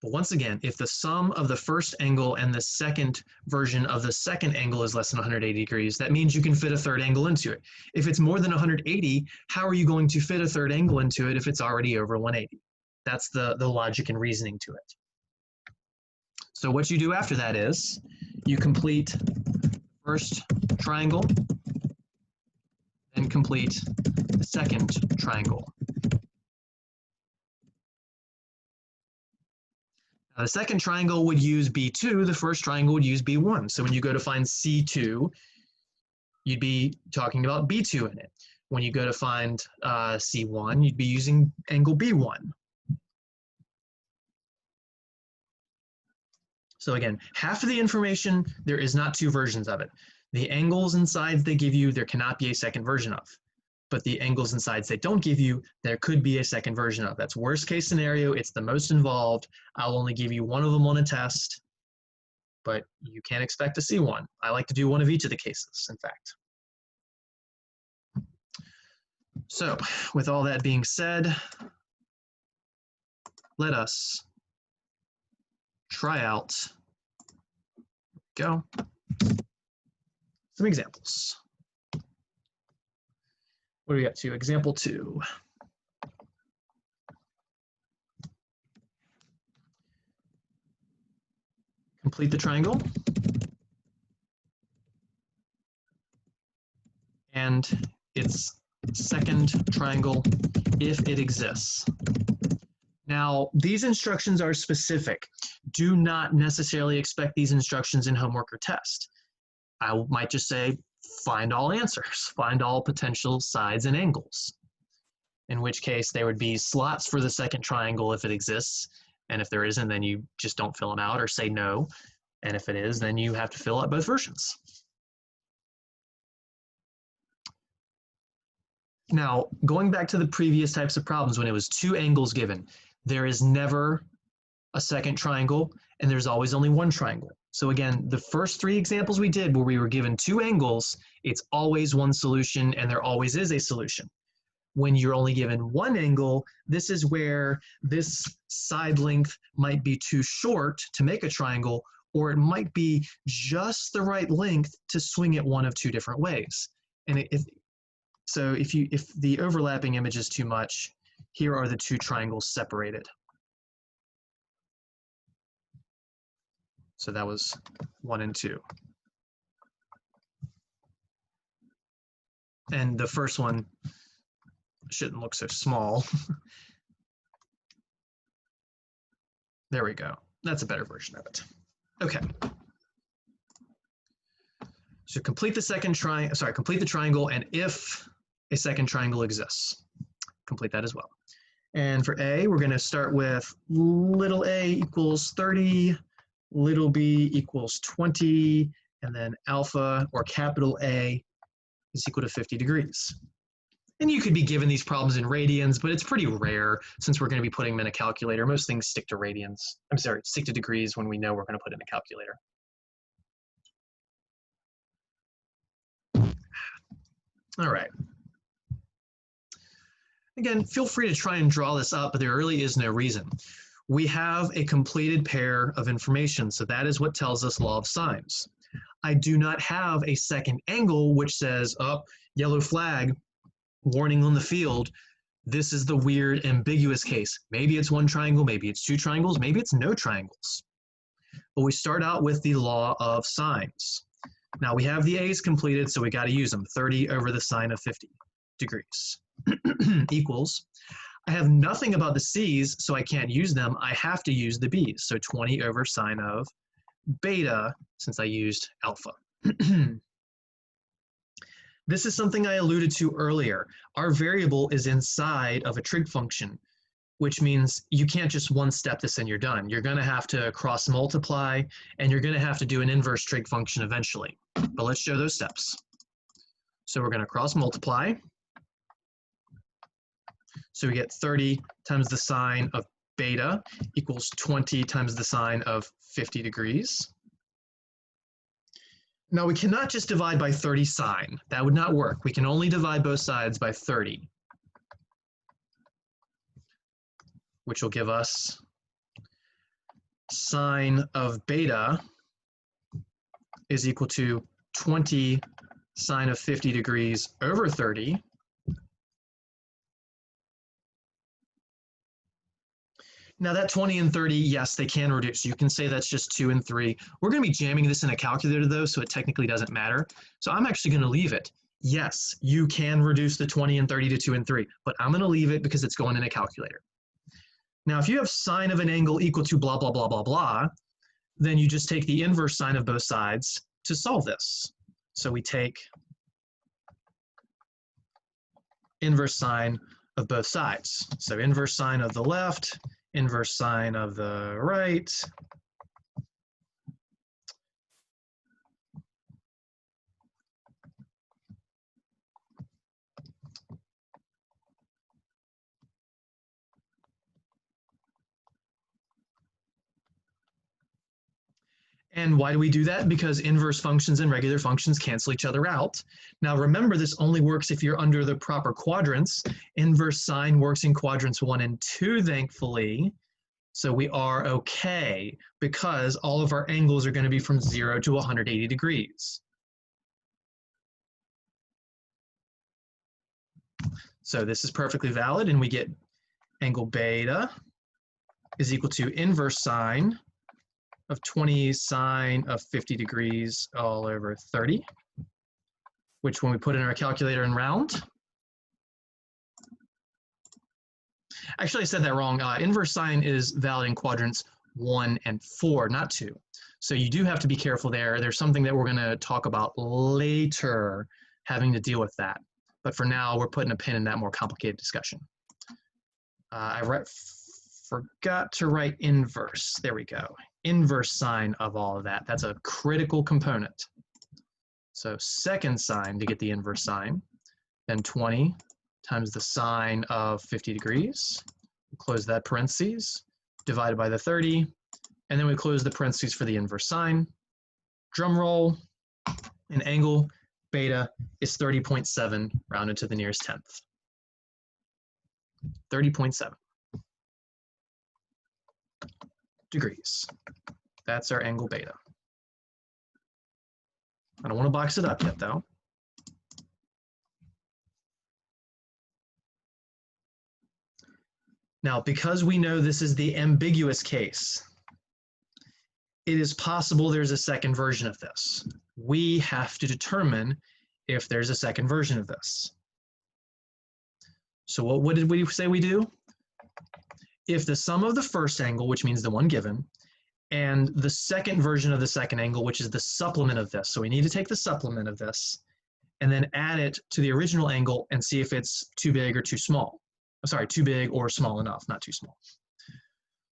But once again, if the sum of the first angle and the second version of the second angle is less than 180 degrees, that means you can fit a third angle into it. If it's more than 180, how are you going to fit a third angle into it if it's already over 180? That's the logic and reasoning to it. So what you do after that is you complete the first triangle, then complete the second triangle. Now, the second triangle would use B2, the first triangle would use B1. So when you go to find C2, you'd be talking about B2 in it. When you go to find C1, you'd be using angle B1. So again, half of the information, there is not two versions of it. The angles and sides they give you, there cannot be a second version of. But the angles and sides they don't give you, there could be a second version of. That's worst case scenario. It's the most involved. I'll only give you one of them on a test, but you can't expect to see one. I like to do one of each of the cases, in fact. So with all that being said, let us try out, some examples. What do we got to? Example 2. Complete the triangle. And its second triangle, if it exists. Now, these instructions are specific. Do not necessarily expect these instructions in homework or test. I might just say, find all answers, find all potential sides and angles. In which case, there would be slots for the second triangle if it exists. And if there isn't, then you just don't fill them out or say no. And if it is, then you have to fill out both versions. Now, going back to the previous types of problems when it was two angles given, there is never a second triangle and there's always only one triangle. So again, the first 3 examples we did where we were given 2 angles, it's always one solution and there always is a solution. When you're only given 1 angle, this is where this side length might be too short to make a triangle, or it might be just the right length to swing it one of 2 different ways. And if the overlapping image is too much, here are the 2 triangles separated. So that was 1 and 2. And the first one shouldn't look so small. There we go. That's a better version of it. Okay. So complete the complete the triangle, and if a second triangle exists, complete that as well. And for A, we're going to start with little a equals 30, little b equals 20, and then alpha, or capital A, is equal to 50 degrees. And you could be given these problems in radians, but it's pretty rare since we're going to be putting them in a calculator. Most things stick to radians. I'm sorry, stick to degrees when we know we're going to put in a calculator. All right. Again, feel free to try and draw this up, but there really is no reason. We have a completed pair of information, so that is what tells us law of sines. I do not have a second angle which says, oh, yellow flag, warning on the field, this is the weird ambiguous case. Maybe it's one triangle, maybe it's two triangles, maybe it's no triangles. But we start out with the law of sines. Now we have the A's completed, so we got to use them. 30 over the sine of 50 degrees equals. I have nothing about the C's, so I can't use them. I have to use the B's. So 20 over sine of beta, since I used alpha. This is something I alluded to earlier. Our variable is inside of a trig function, which means you can't just one step this and you're done. You're going to have to cross multiply, and you're going to have to do an inverse trig function eventually. But let's show those steps. So we're going to cross multiply. So we get 30 times the sine of beta equals 20 times the sine of 50 degrees. Now we cannot just divide by 30 sine. That would not work. We can only divide both sides by 30, which will give us sine of beta is equal to 20 sine of 50 degrees over 30. Now that 20 and 30, yes, they can reduce. You can say that's just 2 and 3. We're going to be jamming this in a calculator though, so it technically doesn't matter. So I'm actually going to leave it. Yes, you can reduce the 20 and 30 to 2 and 3, but I'm going to leave it because it's going in a calculator. Now, if you have sine of an angle equal to blah, blah, blah, blah, blah, then you just take the inverse sine of both sides to solve this. So we take inverse sine of both sides. So inverse sine of the left, inverse sine of the right. And why do we do that? Because inverse functions and regular functions cancel each other out. Now remember, this only works if you're under the proper quadrants. Inverse sine works in quadrants 1 and 2, thankfully. So we are okay because all of our angles are going to be from 0 to 180 degrees. So this is perfectly valid, and we get angle beta is equal to inverse sine of 20 sine of 50 degrees all over 30, which when we put in our calculator and round, actually I said that wrong. Inverse sine is valid in quadrants 1 and 4, not 2. So you do have to be careful there. There's something that we're going to talk about later having to deal with that. But for now, we're putting a pin in that more complicated discussion. I forgot to write inverse. There we go. Inverse sine of all of that. That's a critical component. So second sine to get the inverse sine, then 20 times the sine of 50 degrees. Close that parentheses, divided by the 30, and then we close the parentheses for the inverse sine. Drum roll, an angle beta is 30.7 rounded to the nearest tenth. 30.7 degrees. That's our angle beta. I don't want to box it up yet though. Now, because we know this is the ambiguous case, it is possible there's a second version of this. We have to determine if there's a second version of this. So what did we say we do? if the sum of the first angle, which means the one given, and the second version of the second angle, which is the supplement of this. So we need to take the supplement of this and then add it to the original angle and see if it's too big or too small. Sorry, too big or small enough, not too small.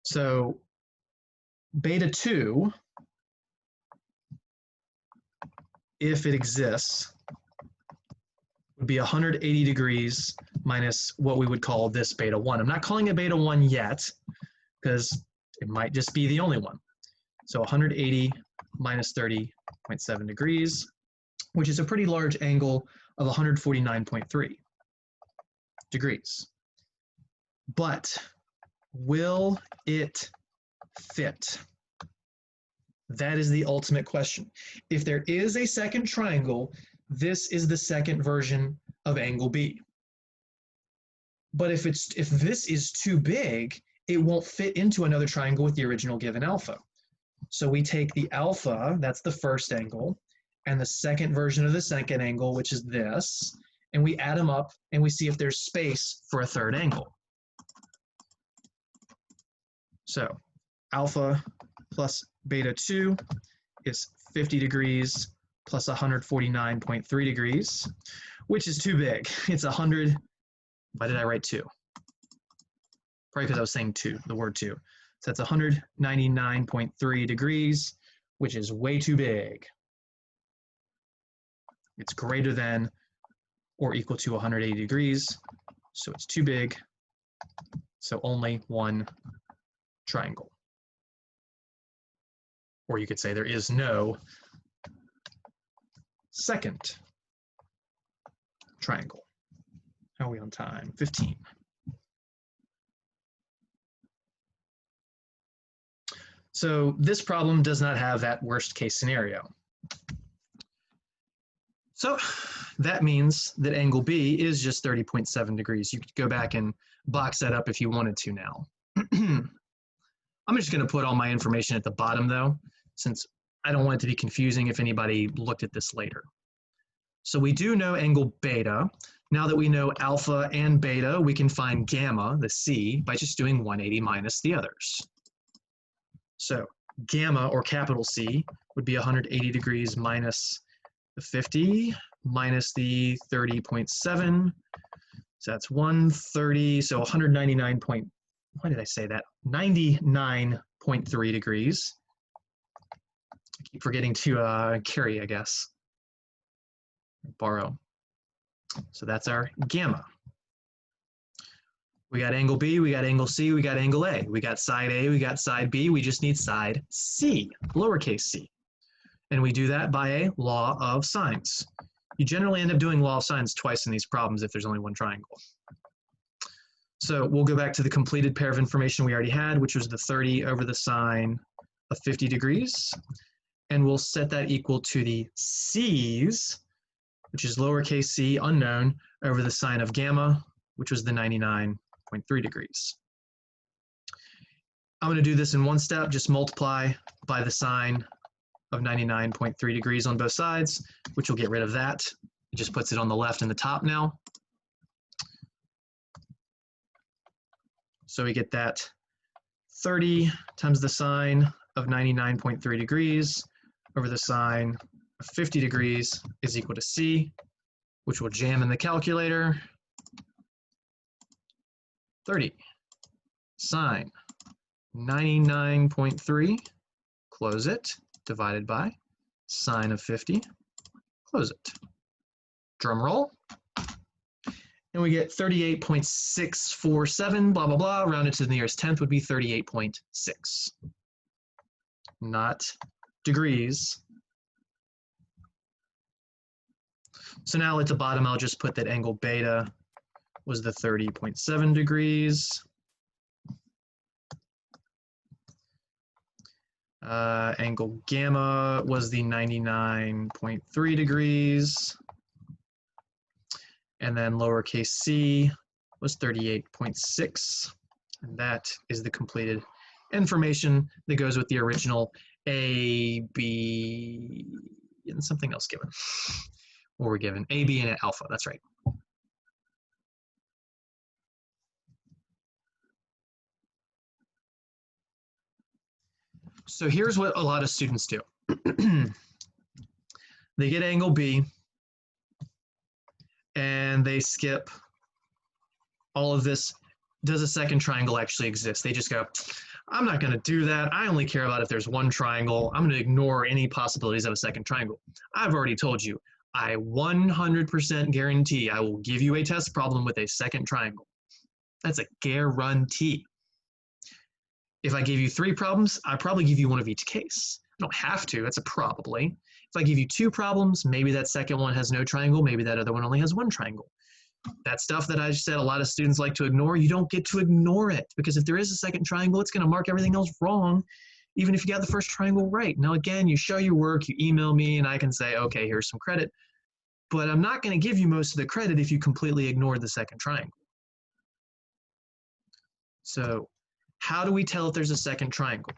So beta 2, if it exists, would be 180 degrees minus what we would call this beta 1. I'm not calling it beta 1 yet because it might just be the only one. So 180 minus 30.7 degrees, which is a pretty large angle of 149.3 degrees. But will it fit? That is the ultimate question. If there is a second triangle, this is the second version of angle B. But if this is too big, it won't fit into another triangle with the original given alpha. So we take the alpha, that's the first angle, and the second version of the second angle, which is this, and we add them up and we see if there's space for a third angle. So alpha plus beta 2 is 50 degrees plus 149.3 degrees, which is too big. It's 100, why did I write 2? Probably because I was saying 2, the word 2. So that's 199.3 degrees, which is way too big. It's greater than or equal to 180 degrees, so it's too big, so only one triangle. Or you could say there is no second triangle. How are we on time? 15. So this problem does not have that worst case scenario. So that means that angle B is just 30.7 degrees. You could go back and box that up if you wanted to now. I'm just going to put all my information at the bottom though, since I don't want it to be confusing if anybody looked at this later. So we do know angle beta. Now that we know alpha and beta, we can find gamma, the C, by just doing 180 minus the others. So gamma, or capital C, would be 180 degrees minus the 50 minus the 30.7. So that's 130, so 199 point, why did I say that? 99.3 degrees. I keep forgetting to carry, I guess. Borrow. So that's our gamma. We got angle B, we got angle C, we got angle A. We got side A, we got side B, we just need side C, lowercase c. And we do that by a law of sines. You generally end up doing law of sines twice in these problems if there's only one triangle. So we'll go back to the completed pair of information we already had, which was the 30 over the sine of 50 degrees. And we'll set that equal to the c's, which is lowercase c, unknown, over the sine of gamma, which was the 99.3 degrees. I'm going to do this in one step, just multiply by the sine of 99.3 degrees on both sides, which will get rid of that. It just puts it on the left and the top now. So we get that 30 times the sine of 99.3 degrees over the sine of 50 degrees is equal to c, which will jam in the calculator. 30 sine 99.3, close it, divided by sine of 50, close it. Drum roll. And we get 38.647, blah, blah, blah, rounded to the nearest tenth would be 38.6. Not degrees. So now at the bottom, I'll just put that angle beta was the 30.7 degrees. Angle gamma was the 99.3 degrees. And then lowercase c was 38.6. And that is the completed information that goes with the original A, B, and something else given. What were we given? A, B, and an alpha, that's right. So here's what a lot of students do. They get angle B and they skip all of this. Does a second triangle actually exist? They just go, I'm not going to do that. I only care about if there's one triangle. I'm going to ignore any possibilities of a second triangle. I've already told you, I 100% guarantee I will give you a test problem with a second triangle. That's a guarantee. If I give you 3 problems, I probably give you one of each case. I don't have to, that's a probably. If I give you 2 problems, maybe that second one has no triangle, maybe that other one only has 1 triangle. That stuff that I said a lot of students like to ignore, you don't get to ignore it, because if there is a second triangle, it's going to mark everything else wrong, even if you got the first triangle right. Now again, you show your work, you email me, and I can say, okay, here's some credit, but I'm not going to give you most of the credit if you completely ignore the second triangle. So how do we tell if there's a second triangle?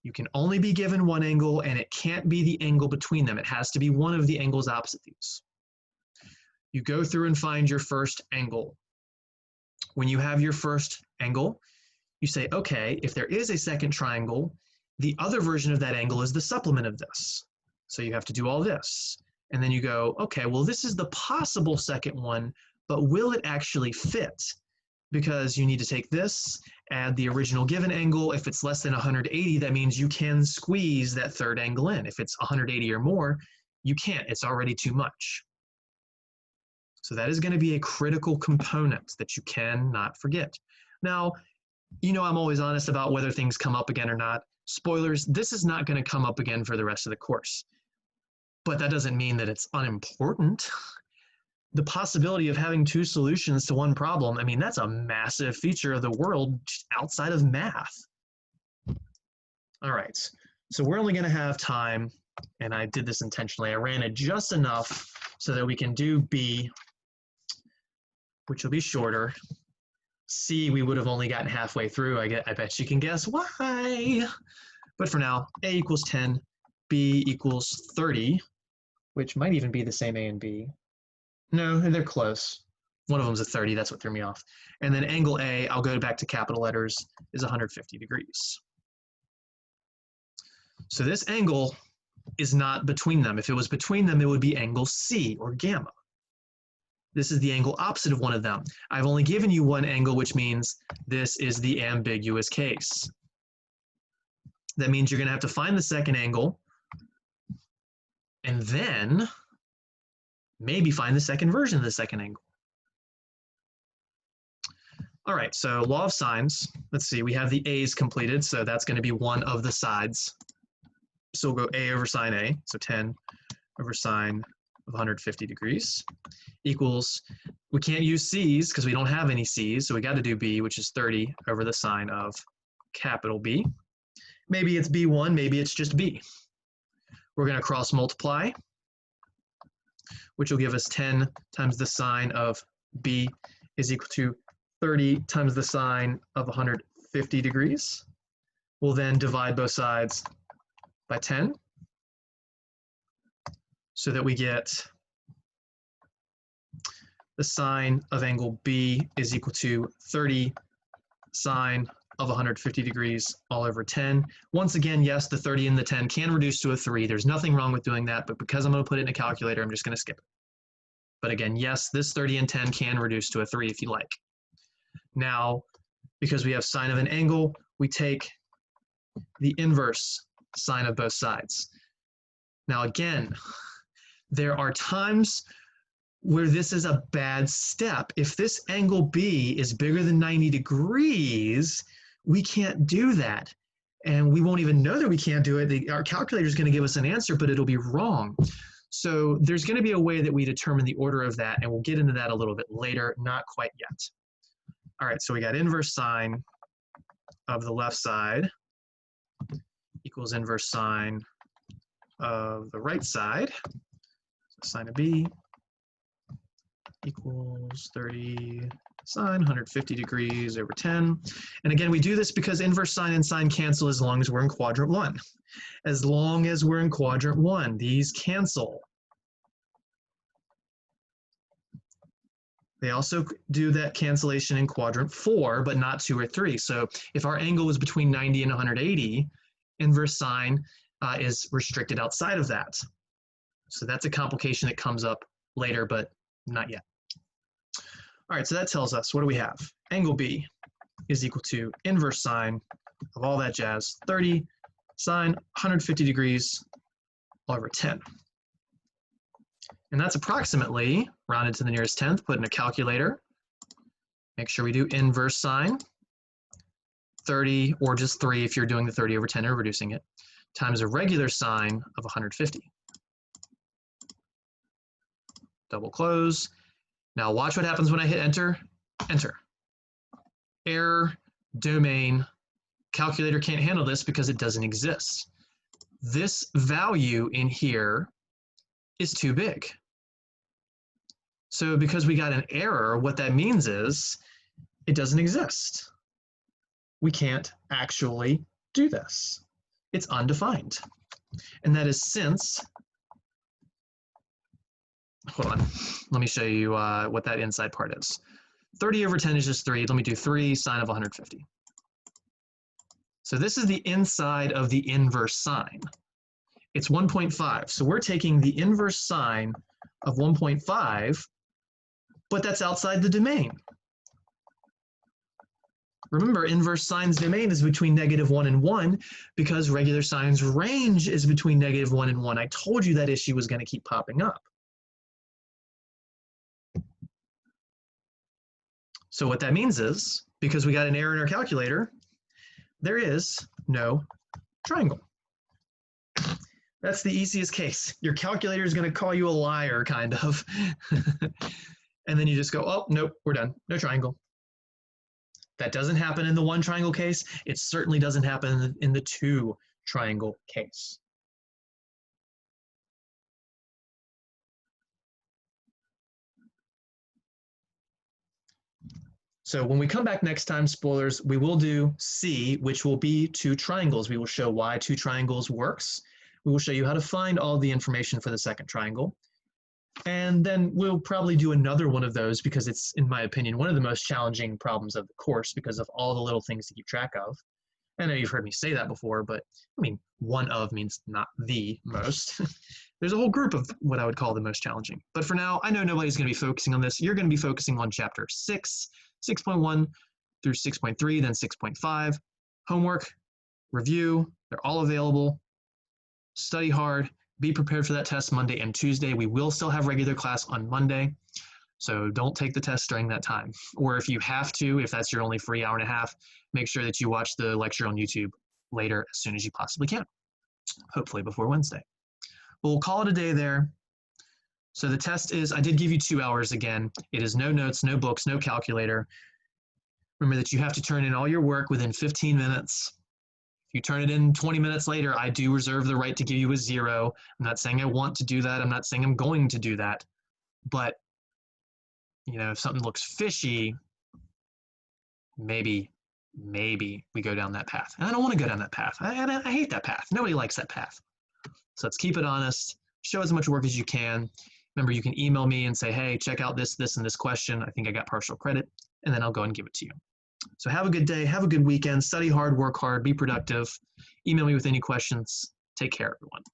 You can only be given one angle, and it can't be the angle between them. It has to be one of the angles opposite these. You go through and find your first angle. When you have your first angle, you say, okay, if there is a second triangle, the other version of that angle is the supplement of this. So you have to do all this. And then you go, okay, well, this is the possible second one, but will it actually fit? Because you need to take this, add the original given angle. If it's less than 180, that means you can squeeze that third angle in. If it's 180 or more, you can't. It's already too much. So that is going to be a critical component that you cannot forget. Now, you know I'm always honest about whether things come up again or not. Spoilers, this is not going to come up again for the rest of the course. But that doesn't mean that it's unimportant. The possibility of having 2 solutions to one problem, I mean, that's a massive feature of the world outside of math. All right, so we're only going to have time, and I did this intentionally. I ran it just enough so that we can do B, which will be shorter. C, we would have only gotten halfway through. I bet you can guess why. But for now, A equals 10, B equals 30, which might even be the same A and B. No, they're close. One of them's a 30, that's what threw me off. And then angle A, I'll go back to capital letters, is 150 degrees. So this angle is not between them. If it was between them, it would be angle C, or gamma. This is the angle opposite of one of them. I've only given you one angle, which means this is the ambiguous case. That means you're going to have to find the second angle, and then maybe find the second version of the second angle. All right, so law of sines. Let's see, we have the A's completed, so that's going to be one of the sides. So we'll go A over sine A, so 10 over sine of 150 degrees equals, we can't use C's because we don't have any C's, so we got to do B, which is 30 over the sine of capital B. Maybe it's B1, maybe it's just B. We're going to cross multiply, which will give us 10 times the sine of B is equal to 30 times the sine of 150 degrees. We'll then divide both sides by 10 so that we get the sine of angle B is equal to 30 sine of 150 degrees all over 10. Once again, yes, the 30 and the 10 can reduce to a 3. There's nothing wrong with doing that, but because I'm going to put it in a calculator, I'm just going to skip it. But again, yes, this 30 and 10 can reduce to a 3 if you like. Now, because we have sine of an angle, we take the inverse sine of both sides. Now again, there are times where this is a bad step. If this angle B is bigger than 90 degrees, we can't do that. And we won't even know that we can't do it. Our calculator is going to give us an answer, but it'll be wrong. So there's going to be a way that we determine the order of that, and we'll get into that a little bit later, not quite yet. All right, so we got inverse sine of the left side equals inverse sine of the right side. So sine of B equals 30 sine 150 degrees over 10. And again, we do this because inverse sine and sine cancel as long as we're in quadrant 1. As long as we're in quadrant 1, these cancel. They also do that cancellation in quadrant 4, but not 2 or 3. So if our angle was between 90 and 180, Inverse sine is restricted outside of that. So that's a complication that comes up later, but not yet. All right, so that tells us, what do we have? Angle B is equal to inverse sine of all that jazz, 30 sine 150 degrees all over 10. And that's approximately, rounded to the nearest tenth, put in a calculator. Make sure we do inverse sine, 30, or just 3 if you're doing the 30 over 10 or reducing it, times a regular sine of 150. Double close. Now watch what happens when I hit enter. Enter. Error, domain, calculator can't handle this because it doesn't exist. This value in here is too big. So because we got an error, what that means is it doesn't exist. We can't actually do this. It's undefined. And that is since, hold on, let me show you what that inside part is. 30 over 10 is just 3. Let me do 3 sine of 150. So this is the inside of the inverse sine. It's 1.5. So we're taking the inverse sine of 1.5, but that's outside the domain. Remember, inverse sine's domain is between -1 and 1 because regular sine's range is between -1 and 1. I told you that issue was going to keep popping up. So what that means is, because we got an error in our calculator, there is no triangle. That's the easiest case. Your calculator is going to call you a liar, kind of. And then you just go, oh, nope, we're done. No triangle. That doesn't happen in the 1 triangle case. It certainly doesn't happen in the 2 triangle case. So when we come back next time, spoilers, we will do C, which will be 2 triangles. We will show why 2 triangles works. We will show you how to find all the information for the second triangle. And then we'll probably do another one of those because it's, in my opinion, one of the most challenging problems of the course because of all the little things to keep track of. I know you've heard me say that before, but I mean, one of means not the most. There's a whole group of what I would call the most challenging. But for now, I know nobody's going to be focusing on this. You're going to be focusing on chapter 6, 6.1 through 6.3, then 6.5. Homework, review, they're all available. Study hard. Be prepared for that test Monday and Tuesday. We will still have regular class on Monday, so don't take the test during that time. Or if you have to, if that's your only free hour and a half, make sure that you watch the lecture on YouTube later as soon as you possibly can, hopefully before Wednesday. But we'll call it a day there. So the test is, I did give you 2 hours again. It is no notes, no books, no calculator. Remember that you have to turn in all your work within 15 minutes. If you turn it in 20 minutes later, I do reserve the right to give you a 0. I'm not saying I want to do that. I'm not saying I'm going to do that. But, you know, if something looks fishy, maybe we go down that path. And I don't want to go down that path. I hate that path. Nobody likes that path. So let's keep it honest. Show as much work as you can. Remember, you can email me and say, hey, check out this, and this question. I think I got partial credit. And then I'll go and give it to you. So have a good day, have a good weekend, study hard, work hard, be productive. Email me with any questions. Take care, everyone.